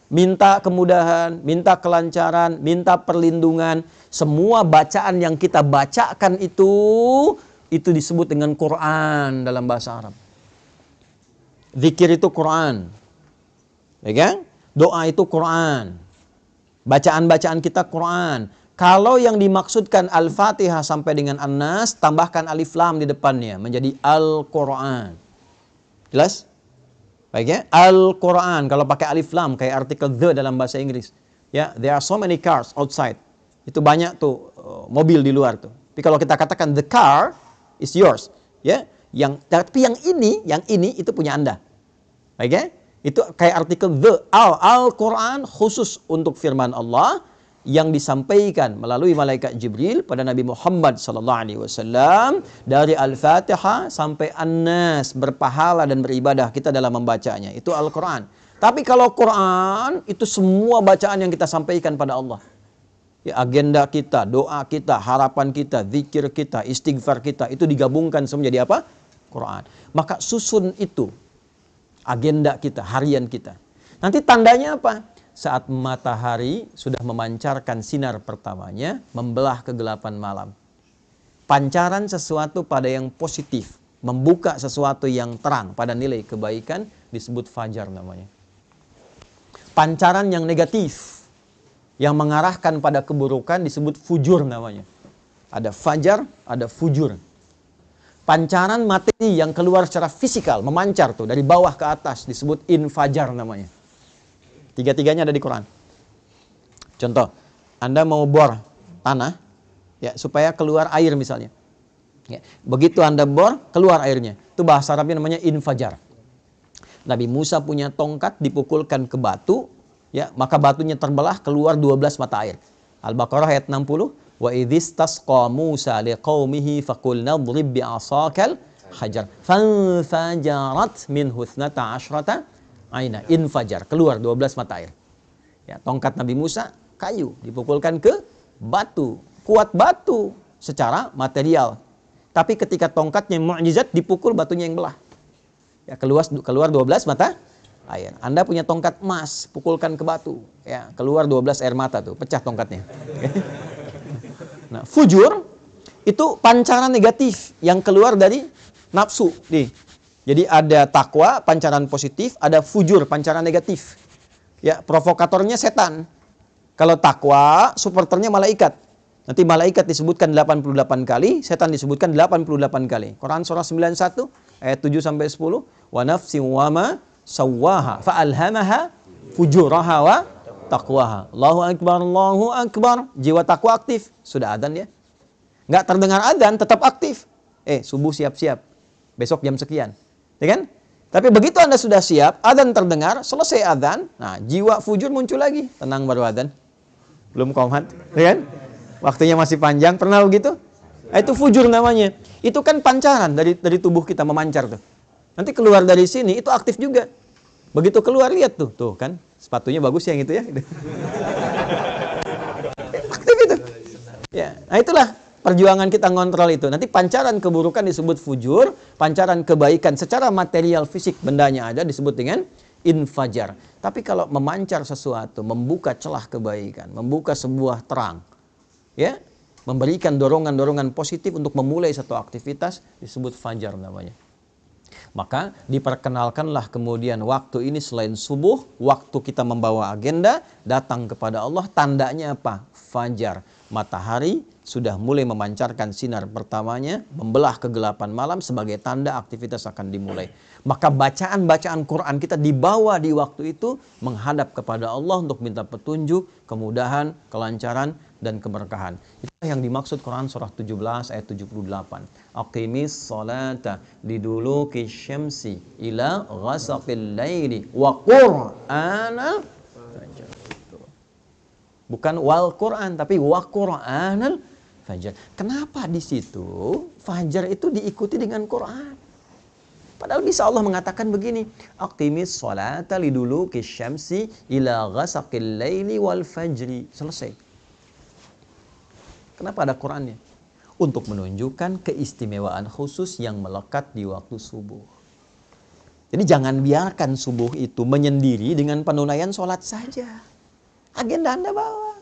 Minta kemudahan, minta kelancaran, minta perlindungan. Semua bacaan yang kita bacakan itu disebut dengan Quran dalam bahasa Arab. Zikir itu Quran. Ya kan? Doa itu Quran. Bacaan-bacaan kita Quran. Kalau yang dimaksudkan Al-Fatihah sampai dengan An-Nas, tambahkan alif lam di depannya, menjadi Al-Quran. Jelas? Baik ya? Al-Quran, kalau pakai alif lam, kayak artikel the dalam bahasa Inggris. Ya, there are so many cars outside. Itu banyak tuh mobil di luar tuh. Tapi kalau kita katakan the car, is yours. Ya, tapi yang ini itu punya Anda. Oke? Okay? Itu kayak artikel Al-Quran khusus untuk firman Allah yang disampaikan melalui malaikat Jibril pada Nabi Muhammad SAW dari Al-Fatihah sampai An-Nas, berpahala dan beribadah kita dalam membacanya. Itu Al-Quran. Tapi kalau Quran itu semua bacaan yang kita sampaikan pada Allah. Ya, agenda kita, doa kita, harapan kita, zikir kita, istighfar kita itu digabungkan semua jadi apa? Quran. Maka susun itu agenda kita, harian kita. Nanti tandanya apa? Saat matahari sudah memancarkan sinar pertamanya, membelah kegelapan malam. Pancaran sesuatu pada yang positif, membuka sesuatu yang terang pada nilai kebaikan, disebut fajar namanya. Pancaran yang negatif, yang mengarahkan pada keburukan, disebut fujur namanya. Ada fajar, ada fujur. Pancaran materi yang keluar secara fisikal, memancar tuh dari bawah ke atas, disebut infajar namanya. Tiga-tiganya ada di Quran. Contoh, Anda mau bor tanah, ya supaya keluar air misalnya. Ya, begitu Anda bor, keluar airnya. Itu bahasa Arabnya namanya infajar. Nabi Musa punya tongkat, dipukulkan ke batu, ya maka batunya terbelah, keluar 12 mata air. Al-Baqarah ayat 60. Wa idhistasqa Musa liqaumihi faqulna idrib bi'asakal hajar fanfajarat minhu 12 aina, infajar, keluar 12 mata air. Ya, tongkat Nabi Musa kayu dipukulkan ke batu, kuat batu secara material. Tapi ketika tongkatnya mukjizat dipukul, batunya yang belah. Ya, keluar 12 mata air. Anda punya tongkat emas, pukulkan ke batu, ya, keluar 12 air mata tuh, pecah tongkatnya. Nah, fujur itu pancaran negatif yang keluar dari nafsu nih. Jadi ada takwa, pancaran positif, ada fujur, pancaran negatif. Ya, provokatornya setan. Kalau takwa, supporternya malaikat. Nanti malaikat disebutkan 88 kali, setan disebutkan 88 kali. Quran surah 91 ayat 7 sampai 10. Wa nafsin wa ma sawwaha fa alhamaha fujuraha wa taqwaha. Allahu akbar, Allahu akbar. Jiwa takwa aktif. Sudah adzan ya? Enggak terdengar adzan, tetap aktif. Subuh siap-siap. Besok jam sekian. Ya kan? Tapi begitu Anda sudah siap, adzan terdengar, selesai adzan, nah jiwa fujur muncul lagi. Tenang, baru adzan. Belum qomat, ya kan? Waktunya masih panjang, pernah begitu? Nah, itu fujur namanya. Itu kan pancaran dari tubuh kita memancar tuh. Nanti keluar dari sini itu aktif juga. Begitu keluar lihat tuh kan, sepatunya bagus yang itu ya. Aktif itu. Ya, nah itulah perjuangan kita ngontrol itu. Nanti pancaran keburukan disebut fujur, pancaran kebaikan secara material fisik bendanya ada disebut dengan infajar. Tapi kalau memancar sesuatu, membuka celah kebaikan, membuka sebuah terang, ya, memberikan dorongan-dorongan positif untuk memulai satu aktivitas disebut fajar namanya. Maka diperkenalkanlah kemudian waktu ini selain subuh, waktu kita membawa agenda datang kepada Allah, tandanya apa? Fajar. Matahari sudah mulai memancarkan sinar pertamanya, membelah kegelapan malam sebagai tanda aktivitas akan dimulai. Maka bacaan-bacaan Quran kita dibawa di waktu itu menghadap kepada Allah untuk minta petunjuk, kemudahan, kelancaran, dan keberkahan. Itulah yang dimaksud Quran surah 17 ayat 78. Aqimis salata liduluki syamsi ila ghasaqil laili wa qur'ana fajr. Bukan wal Quran, tapi wa Qur'anal fajar. Kenapa di situ fajar itu diikuti dengan Quran? Padahal bisa Allah mengatakan begini, aqimis sholata liduluki syamsi ila ghasaqil laili wal fajri. Selesai. Kenapa ada Qurannya? Untuk menunjukkan keistimewaan khusus yang melekat di waktu subuh. Jadi jangan biarkan subuh itu menyendiri dengan penunaian sholat saja. Agenda Anda bawa.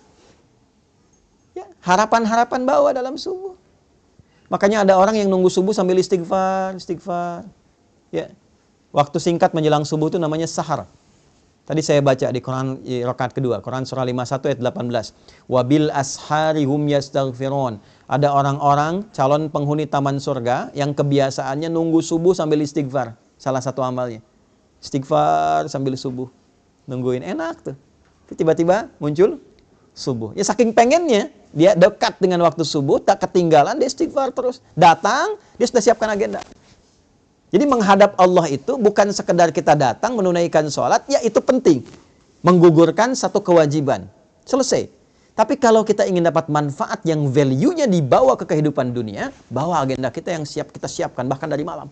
Ya, harapan-harapan bawa dalam subuh. Makanya ada orang yang nunggu subuh sambil istighfar. Ya. Waktu singkat menjelang subuh itu namanya sahar. Tadi saya baca di Quran rakaat kedua, Quran surah 51 ayat 18. Wabil ashari hum yastaghfirun. Ada orang-orang calon penghuni taman surga yang kebiasaannya nunggu subuh sambil istighfar. Salah satu amalnya. Istighfar sambil subuh. Nungguin, enak tuh. Tiba-tiba muncul subuh. Ya saking pengennya, dia dekat dengan waktu subuh, tak ketinggalan, dia istighfar terus. Datang, dia sudah siapkan agenda. Jadi menghadap Allah itu bukan sekedar kita datang menunaikan sholat, ya itu penting. Menggugurkan satu kewajiban. Selesai. Tapi kalau kita ingin dapat manfaat yang value-nya dibawa ke kehidupan dunia, bawa agenda kita yang siap kita siapkan, bahkan dari malam.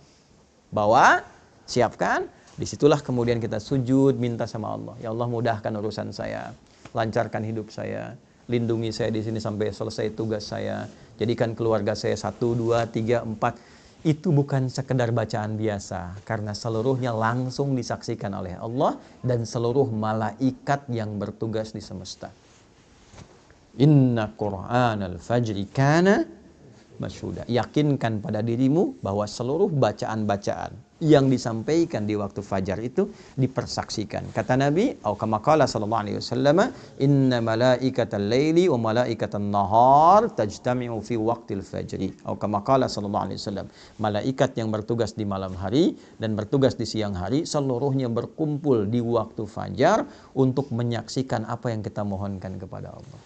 Bawa, siapkan, disitulah kemudian kita sujud, minta sama Allah. Ya Allah, mudahkan urusan saya, lancarkan hidup saya, lindungi saya di sini sampai selesai tugas saya, jadikan keluarga saya 1, 2, 3, 4. Itu bukan sekedar bacaan biasa, karena seluruhnya langsung disaksikan oleh Allah dan seluruh malaikat yang bertugas di semesta. Inna Qur'anal fajri kana masyhuda. Yakinkan pada dirimu bahwa seluruh bacaan-bacaan yang disampaikan di waktu fajar itu dipersaksikan. Kata Nabi, atau kama qala sallallahu alaihi wasallam, inna malaikatal laili wa malaikatan nahar tajtami'u fi waqtil fajri. Atau kama qala sallallahu alaihi wasallam, malaikat yang bertugas di malam hari dan bertugas di siang hari seluruhnya berkumpul di waktu fajar untuk menyaksikan apa yang kita mohonkan kepada Allah.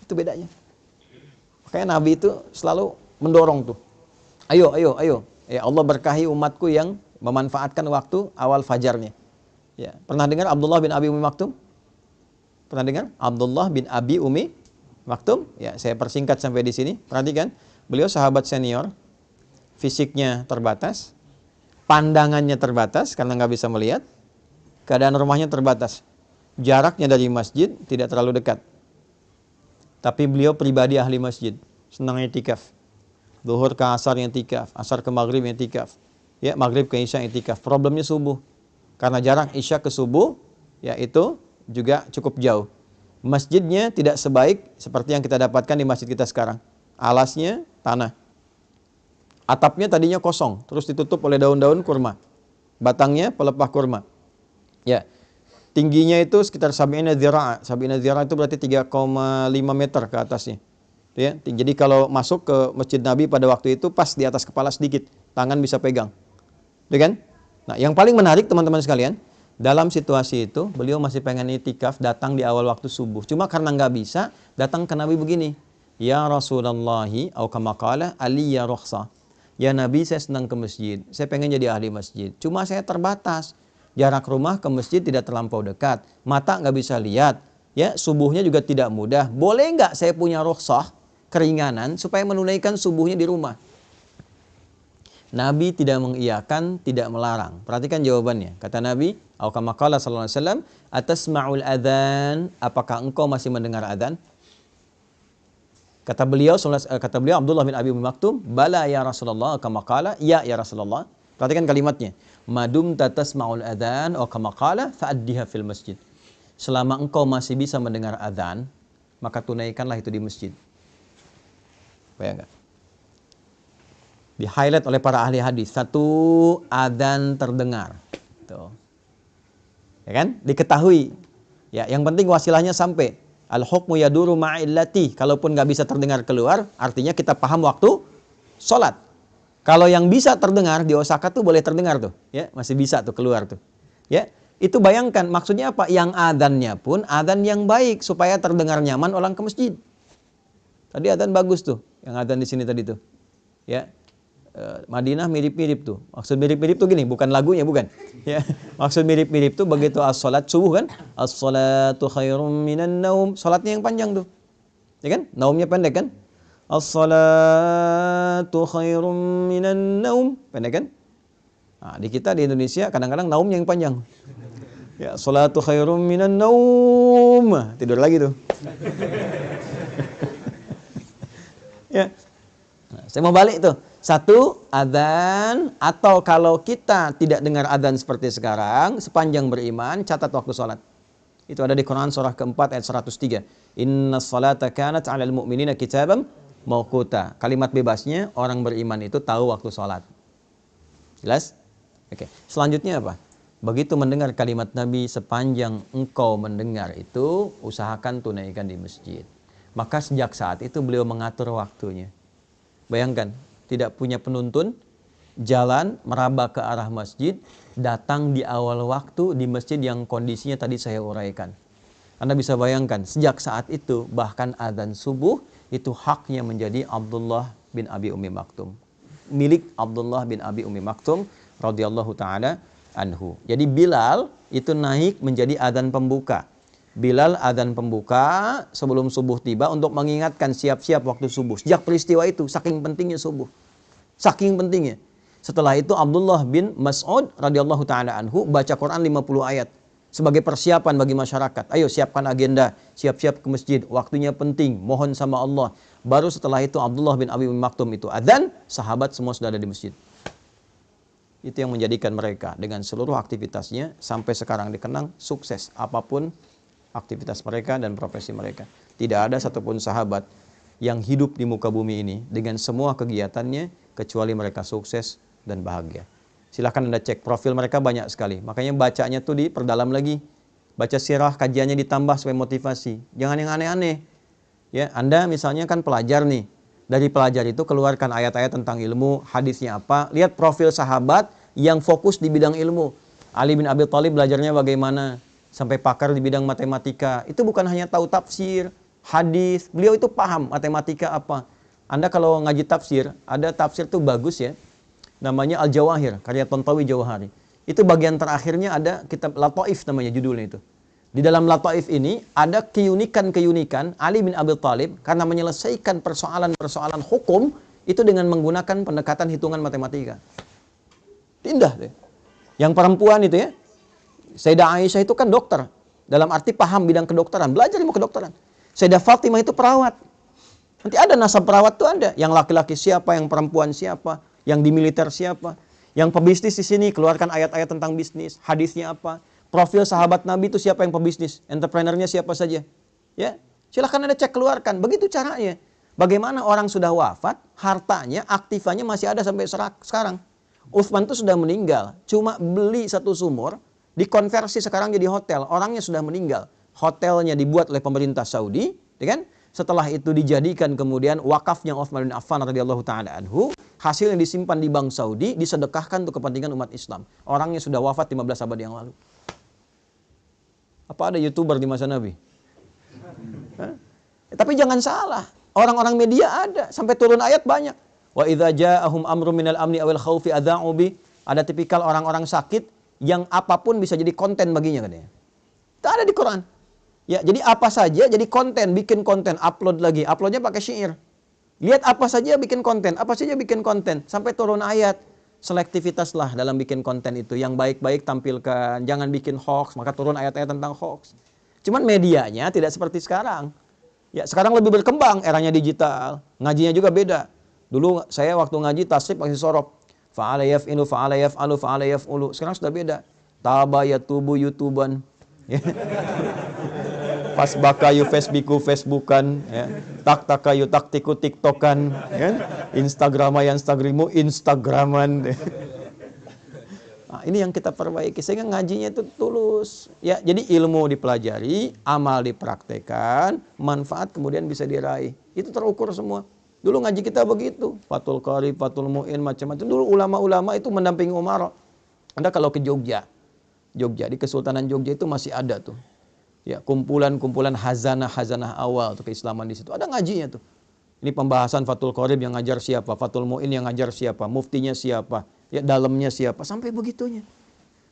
Itu bedanya. Makanya Nabi itu selalu mendorong tuh. Ayo. Ya Allah berkahi umatku yang memanfaatkan waktu awal fajarnya. Ya, pernah dengar Abdullah bin Abi Umi Maktum? Pernah dengar? Abdullah bin Abi Umi Maktum? Ya, saya persingkat sampai di sini. Perhatikan, beliau sahabat senior, fisiknya terbatas, pandangannya terbatas karena nggak bisa melihat, keadaan rumahnya terbatas, jaraknya dari masjid tidak terlalu dekat. Tapi beliau pribadi ahli masjid, senang i'tikaf. Zuhur ke asar i'tikaf, asar ke maghrib i'tikaf. Ya, maghrib ke isya i'tikaf. Problemnya subuh. Karena jarak isya ke subuh, ya itu juga cukup jauh. Masjidnya tidak sebaik seperti yang kita dapatkan di masjid kita sekarang. Alasnya tanah. Atapnya tadinya kosong, terus ditutup oleh daun-daun kurma. Batangnya pelepah kurma. Ya. Tingginya itu sekitar sab'ina dzira'. Sab'ina dzira' itu berarti 3,5 meter ke atasnya. Ya, jadi kalau masuk ke Masjid Nabi pada waktu itu pas di atas kepala sedikit, tangan bisa pegang. Ya kan? Nah, yang paling menarik teman-teman sekalian, dalam situasi itu beliau masih pengen itikaf, datang di awal waktu subuh. Cuma karena nggak bisa, datang ke Nabi begini. Ya Rasulullahi, atau kama qala aliyya rukhsah. Ya Nabi, saya senang ke masjid. Saya pengen jadi ahli masjid. Cuma saya terbatas. Jarak rumah ke masjid tidak terlampau dekat. Mata nggak bisa lihat. Ya, subuhnya juga tidak mudah. Boleh nggak saya punya rukhsah, keringanan, supaya menunaikan subuhnya di rumah? Nabi tidak mengiyakan, tidak melarang. Perhatikan jawabannya. Kata Nabi, atau kama qala sallallahu alaihi wasallam, atasma'ul adzan, apakah engkau masih mendengar adzan? Kata beliau Abdullah bin Abi Maktum, bala ya Rasulullah, kama qala, ya Rasulullah. Perhatikan kalimatnya. Madum tatasma'ul adzan atau kama qala fa'addiha fil masjid. Selama engkau masih bisa mendengar adzan, maka tunaikanlah itu di masjid. Bayangkan. Di-highlight oleh para ahli hadis, satu adzan terdengar. Tuh. Ya kan? Diketahui. Ya, yang penting wasilahnya sampai. Al-hukmu yaduru ma'illati. Kalaupun nggak bisa terdengar keluar, artinya kita paham waktu sholat. Kalau yang bisa terdengar di Osaka tuh boleh terdengar tuh, ya masih bisa tuh keluar tuh, ya itu bayangkan maksudnya apa? Yang adzannya pun adzan yang baik supaya terdengar nyaman orang ke masjid. Tadi adzan bagus tuh, yang adzan di sini tadi tuh, ya Madinah mirip-mirip tuh. Maksud mirip-mirip tuh gini, bukan lagunya bukan, ya maksud mirip-mirip tuh begitu as-salat subuh kan, as-salatu khairum minan naum, salatnya yang panjang tuh, ya kan, naumnya pendek kan. As-salatu khairum minan naum. Pendek kan? Nah, di kita di Indonesia kadang-kadang naumnya yang panjang. Ya, salatu khairum minan naum. Tidur lagi tuh. Ya. Nah, saya mau balik tuh. Satu, adzan, atau kalau kita tidak dengar adzan seperti sekarang, sepanjang beriman, catat waktu sholat. Itu ada di Quran surah keempat ayat 103. Inna salata kanat 'alal mu'minina kitaban mauquta. Kalimat bebasnya, orang beriman itu tahu waktu sholat. Jelas? Oke. Selanjutnya apa? Begitu mendengar kalimat Nabi, sepanjang engkau mendengar itu, usahakan tunaikan di masjid. Maka sejak saat itu beliau mengatur waktunya. Bayangkan, tidak punya penuntun, jalan meraba ke arah masjid, datang di awal waktu di masjid yang kondisinya tadi saya uraikan. Anda bisa bayangkan, sejak saat itu bahkan adzan subuh itu haknya menjadi Abdullah bin Abi Ummi Maktum. Milik Abdullah bin Abi Ummi Maktum radhiyallahu taala anhu. Jadi Bilal itu naik menjadi adzan pembuka. Bilal adzan pembuka sebelum subuh tiba untuk mengingatkan siap-siap waktu subuh. Sejak peristiwa itu saking pentingnya subuh. Saking pentingnya. Setelah itu Abdullah bin Mas'ud radhiyallahu taala anhu baca Quran 50 ayat sebagai persiapan bagi masyarakat. Ayo siapkan agenda, siap-siap ke masjid, waktunya penting, mohon sama Allah. Baru setelah itu Abdullah bin Abi Maktum itu adzan, sahabat semua sudah ada di masjid. Itu yang menjadikan mereka dengan seluruh aktivitasnya sampai sekarang dikenang sukses apapun aktivitas mereka dan profesi mereka. Tidak ada satupun sahabat yang hidup di muka bumi ini dengan semua kegiatannya kecuali mereka sukses dan bahagia. Silahkan Anda cek profil mereka banyak sekali. Makanya bacanya tuh diperdalam lagi. Baca sirah, kajiannya ditambah supaya motivasi. Jangan yang aneh-aneh. Ya, Anda misalnya kan pelajar nih. Dari pelajar itu keluarkan ayat-ayat tentang ilmu, hadisnya apa. Lihat profil sahabat yang fokus di bidang ilmu. Ali bin Abi Thalib belajarnya bagaimana? Sampai pakar di bidang matematika. Itu bukan hanya tahu tafsir, hadis. Beliau itu paham matematika apa. Anda kalau ngaji tafsir, ada tafsir tuh bagus ya. Namanya Al-Jawahir, karya Tontawi Jawahari. Itu bagian terakhirnya ada kitab Lataif namanya judulnya itu. Di dalam Lataif ini ada keunikan-keunikan Ali bin Abi Thalib karena menyelesaikan persoalan-persoalan hukum itu dengan menggunakan pendekatan hitungan matematika. Indah deh. Yang perempuan itu ya, Sayyidah Aisyah itu kan dokter. Dalam arti paham bidang kedokteran, belajar ilmu kedokteran. Sayyidah Fatimah itu perawat. Nanti ada nasab perawat tuh ada. Yang laki-laki siapa, yang perempuan siapa. Yang di militer siapa? Yang pebisnis di sini keluarkan ayat-ayat tentang bisnis, hadisnya apa? Profil sahabat Nabi itu siapa yang pebisnis? Entrepreneurnya siapa saja? Ya, silahkan Anda cek keluarkan. Begitu caranya. Bagaimana orang sudah wafat, hartanya, aktifannya masih ada sampai sekarang. Utsman itu sudah meninggal, cuma beli satu sumur, dikonversi sekarang jadi hotel. Orangnya sudah meninggal. Hotelnya dibuat oleh pemerintah Saudi, ya kan? Setelah itu dijadikan kemudian wakafnya Utsman bin Affan radhiyallahu taala anhu, hasil yang disimpan di bank Saudi disedekahkan untuk kepentingan umat Islam. Orangnya sudah wafat 15 abad yang lalu. Apa ada YouTuber di masa Nabi? Tapi jangan salah, orang-orang media ada, sampai turun ayat banyak. Wa idza ja'ahum amrun minal amni awil khaufi adza'u bi. Ada tipikal orang-orang sakit yang apapun bisa jadi konten baginya katanya. Itu ada di Quran. Ya, jadi apa saja jadi konten, bikin konten, upload lagi. Uploadnya pakai syair. Lihat apa saja bikin konten, apa saja bikin konten. Sampai turun ayat. Selektivitaslah dalam bikin konten itu. Yang baik-baik tampilkan, jangan bikin hoax. Maka turun ayat-ayat tentang hoax. Cuman medianya tidak seperti sekarang. Ya, sekarang lebih berkembang, eranya digital. Ngajinya juga beda. Dulu saya waktu ngaji tasrif masih sorop. Fa'ala yaf'ilu, fa'ala yaf'alu, fa'ala yaf'ulu. Sekarang sudah beda. Taba yatubu yutuban. Pas bakayu Facebookan, ya. Tak takayu taktiku TikTokan, ya. Instagramu Instagraman. Nah, ini yang kita perbaiki sehingga ngajinya itu tulus. Ya, jadi ilmu dipelajari, amal dipraktekkan, manfaat kemudian bisa diraih. Itu terukur semua. Dulu ngaji kita begitu, Fathul Qarib, Fathul Mu'in, macam-macam. Dulu ulama-ulama itu mendampingi Umar. Anda kalau ke Jogja di Kesultanan Jogja itu masih ada tuh. Ya, kumpulan-kumpulan hazanah awal untuk keislaman di situ. Ada ngajinya tuh. Ini pembahasan Fathul Qarib yang ngajar siapa, Fathul Mu'in yang ngajar siapa, muftinya siapa, ya dalamnya siapa, sampai begitunya.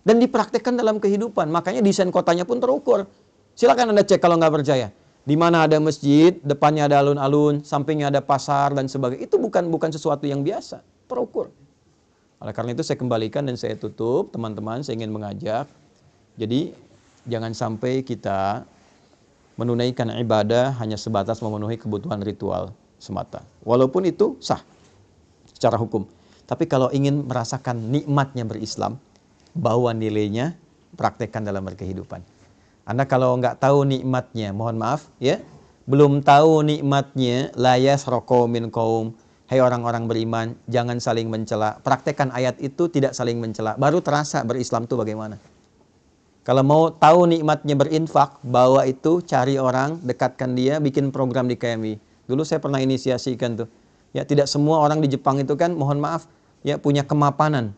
Dan dipraktekkan dalam kehidupan. Makanya desain kotanya pun terukur. Silakan Anda cek kalau nggak percaya. Di mana ada masjid, depannya ada alun-alun, sampingnya ada pasar dan sebagainya. Itu bukan sesuatu yang biasa, terukur. Oleh karena itu saya kembalikan dan saya tutup, teman-teman, saya ingin mengajak. Jadi jangan sampai kita menunaikan ibadah hanya sebatas memenuhi kebutuhan ritual semata. Walaupun itu sah secara hukum. Tapi kalau ingin merasakan nikmatnya berislam, bawa nilainya, praktekkan dalam berkehidupan. Anda kalau nggak tahu nikmatnya, mohon maaf ya, belum tahu nikmatnya, la yasraqu min qaum. Hai orang-orang beriman, jangan saling mencela. Praktekkan ayat itu, tidak saling mencela. Baru terasa berislam itu bagaimana. Kalau mau tahu nikmatnya berinfak, bawa itu, cari orang, dekatkan dia, bikin program di KMI. Dulu saya pernah inisiasikan tuh. Ya, tidak semua orang di Jepang itu kan, mohon maaf, ya punya kemapanan.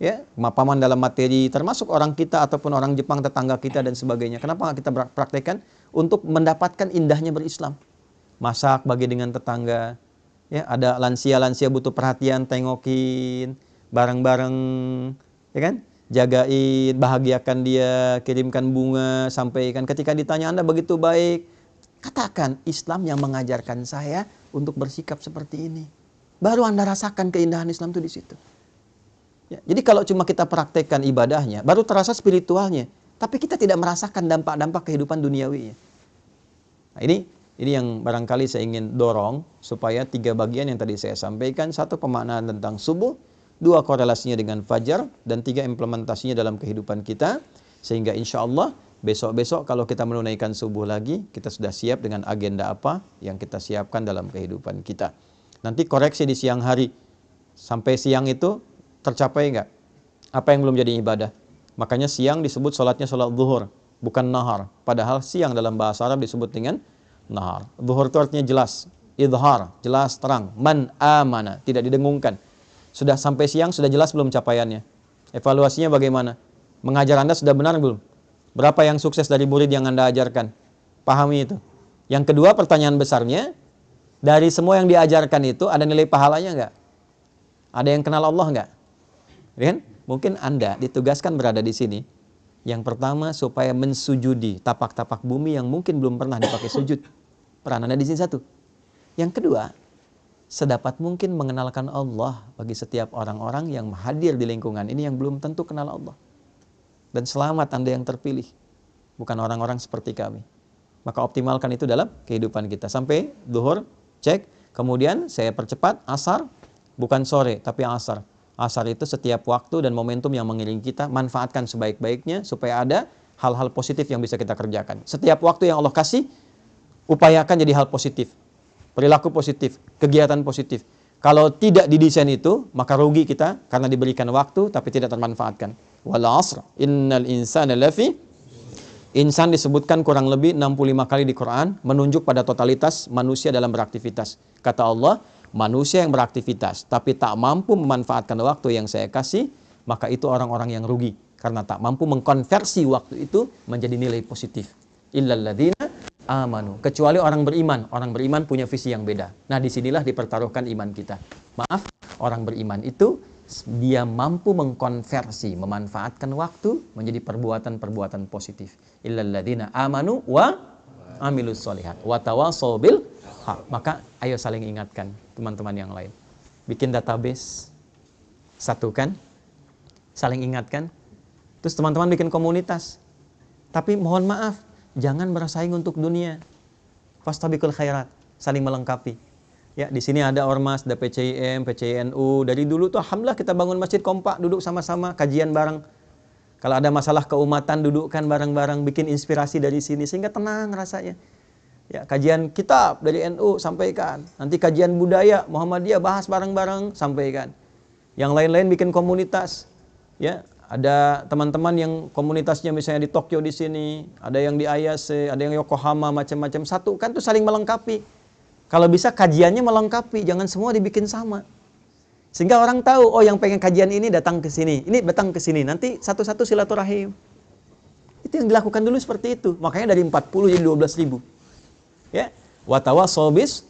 ya, pemahaman dalam materi, termasuk orang kita ataupun orang Jepang tetangga kita dan sebagainya. Kenapa nggak kita praktekkan untuk mendapatkan indahnya berislam? Masak bagi dengan tetangga, ya, ada lansia-lansia butuh perhatian, tengokin bareng-bareng, ya kan? Jagain, bahagiakan dia, kirimkan bunga, sampaikan. Ketika ditanya Anda begitu baik, katakan Islam yang mengajarkan saya untuk bersikap seperti ini. Baru Anda rasakan keindahan Islam itu di situ. Ya, jadi kalau cuma kita praktekkan ibadahnya, baru terasa spiritualnya, tapi kita tidak merasakan dampak-dampak kehidupan duniawinya. Nah, ini yang barangkali saya ingin dorong supaya 3 bagian yang tadi saya sampaikan, 1 pemaknaan tentang subuh, 2 korelasinya dengan fajar, dan 3 implementasinya dalam kehidupan kita, sehingga insya Allah besok-besok kalau kita menunaikan subuh lagi, kita sudah siap dengan agenda apa yang kita siapkan dalam kehidupan kita. Nanti koreksi di siang hari, sampai siang itu tercapai enggak? Apa yang belum jadi ibadah? Makanya siang disebut sholatnya sholat zuhur, bukan nahar. Padahal siang dalam bahasa Arab disebut dengan nahar. Zuhur itu artinya jelas, idhar, jelas, terang. Man amana, tidak didengungkan. Sudah sampai siang, sudah jelas belum capaiannya? Evaluasinya bagaimana? Mengajar Anda sudah benar belum? Berapa yang sukses dari murid yang Anda ajarkan? Pahami itu. Yang kedua, pertanyaan besarnya, dari semua yang diajarkan itu ada nilai pahalanya enggak? Ada yang kenal Allah enggak? Kan? Mungkin Anda ditugaskan berada di sini. Yang pertama supaya mensujudi tapak-tapak bumi yang mungkin belum pernah dipakai sujud. Peran Anda di sini 1. Yang kedua, sedapat mungkin mengenalkan Allah bagi setiap orang-orang yang hadir di lingkungan ini yang belum tentu kenal Allah. Dan selamat Anda yang terpilih, bukan orang-orang seperti kami. Maka optimalkan itu dalam kehidupan kita. Sampai zuhur, cek. Kemudian saya percepat, asar, bukan sore, tapi asar. Asar itu setiap waktu dan momentum yang mengiringi kita, manfaatkan sebaik-baiknya supaya ada hal-hal positif yang bisa kita kerjakan. Setiap waktu yang Allah kasih, upayakan jadi hal positif. Perilaku positif, kegiatan positif. Kalau tidak didesain itu, maka rugi kita karena diberikan waktu tapi tidak termanfaatkan. Wal 'asr, innal insana lafi. Insan disebutkan kurang lebih 65 kali di Quran, menunjuk pada totalitas manusia dalam beraktivitas. Kata Allah, manusia yang beraktivitas tapi tak mampu memanfaatkan waktu yang saya kasih, maka itu orang-orang yang rugi karena tak mampu mengkonversi waktu itu menjadi nilai positif. Illal ladzina amanu, kecuali orang beriman. Orang beriman punya visi yang beda. Nah, disinilah dipertaruhkan iman kita. Maaf, orang beriman itu dia mampu mengkonversi, memanfaatkan waktu menjadi perbuatan-perbuatan positif. Illal ladzina amanu wa amilus sholihat wa tawashaw bil haq. Maka ayo saling ingatkan teman-teman yang lain. Bikin database, satukan, saling ingatkan. Terus teman-teman bikin komunitas. Tapi mohon maaf, jangan bersaing untuk dunia. Fastabiqul khairat, saling melengkapi. Ya, di sini ada ormas, ada PCIM, PCINU. Dari dulu tuh alhamdulillah kita bangun masjid kompak, duduk sama-sama, kajian bareng. Kalau ada masalah keumatan, dudukkan bareng-bareng, bikin inspirasi dari sini sehingga tenang rasanya. Ya, kajian kitab dari NU sampaikan. Nanti kajian budaya Muhammadiyah bahas bareng-bareng, sampaikan. Yang lain-lain bikin komunitas. Ya, ada teman-teman yang komunitasnya misalnya di Tokyo di sini, ada yang di Ayase, ada yang Yokohama, macam-macam. Satu kan tuh saling melengkapi. Kalau bisa kajiannya melengkapi, jangan semua dibikin sama. Sehingga orang tahu, oh yang pengen kajian ini datang ke sini, ini datang ke sini. Nanti satu-satu silaturahim. Itu yang dilakukan dulu seperti itu. Makanya dari 40 jadi 12.000. Ya, watawassaw bis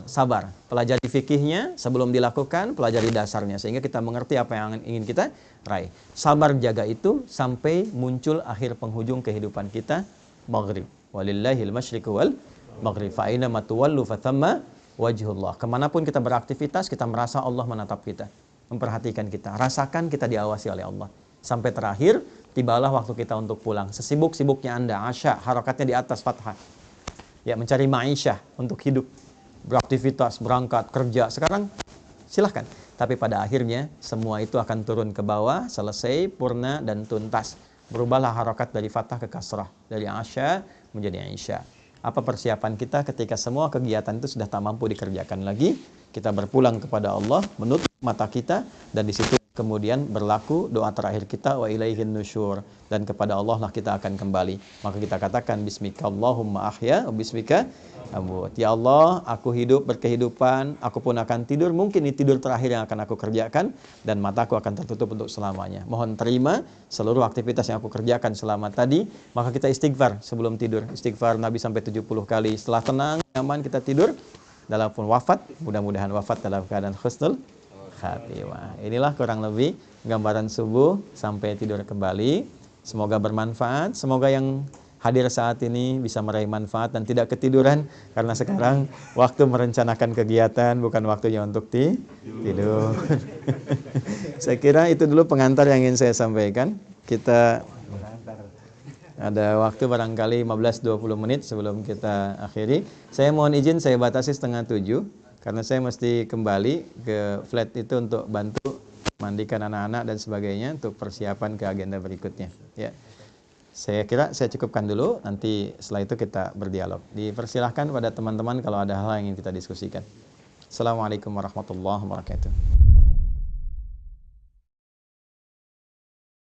sabar. Pelajari fikihnya sebelum dilakukan, pelajari dasarnya sehingga kita mengerti apa yang ingin kita raih. Sabar jaga itu sampai muncul akhir penghujung kehidupan kita, maghrib. Walillahil masyriqu wal maghrib. Fa aina ma tuwallu fathamma wajhullah. Kemanapun kita beraktivitas, kita merasa Allah menatap kita, memperhatikan kita. Rasakan kita diawasi oleh Allah. Sampai terakhir, tibalah waktu kita untuk pulang. Sesibuk-sibuknya Anda, asya, harakatnya di atas fathah. Ya, mencari ma'isyah untuk hidup, beraktivitas, berangkat, kerja. Sekarang silahkan. Tapi pada akhirnya semua itu akan turun ke bawah, selesai, purna dan tuntas. Berubahlah harakat dari fathah ke kasrah, dari asya menjadi aisyah. Apa persiapan kita ketika semua kegiatan itu sudah tak mampu dikerjakan lagi? Kita berpulang kepada Allah, menutup mata kita dan di situ kemudian berlaku doa terakhir kita, wa ilaihin nusyur, dan kepada Allah lah kita akan kembali. Maka kita katakan bismikallahumma ahya wa bismika amut. Ya Allah, aku hidup berkehidupan, aku pun akan tidur, mungkin ini tidur terakhir yang akan aku kerjakan, dan mataku akan tertutup untuk selamanya. Mohon terima seluruh aktivitas yang aku kerjakan selama tadi. Maka kita istighfar sebelum tidur. Istighfar Nabi sampai 70 kali. Setelah tenang, nyaman, kita tidur. Dalam pun wafat, mudah-mudahan wafat dalam keadaan husnul khatimah. Inilah kurang lebih gambaran subuh sampai tidur kembali. Semoga bermanfaat. Semoga yang hadir saat ini bisa meraih manfaat dan tidak ketiduran, karena sekarang waktu merencanakan kegiatan, bukan waktunya untuk tidur. Saya kira itu dulu pengantar yang ingin saya sampaikan. Kita ada waktu barangkali 15-20 menit sebelum kita akhiri. Saya mohon izin, saya batasi 6:30 karena saya mesti kembali ke flat itu untuk bantu mandikan anak-anak dan sebagainya untuk persiapan ke agenda berikutnya. Ya, saya kira saya cukupkan dulu. Nanti setelah itu kita berdialog. Dipersilahkan pada teman-teman kalau ada hal yang ingin kita diskusikan. Assalamualaikum warahmatullahi wabarakatuh.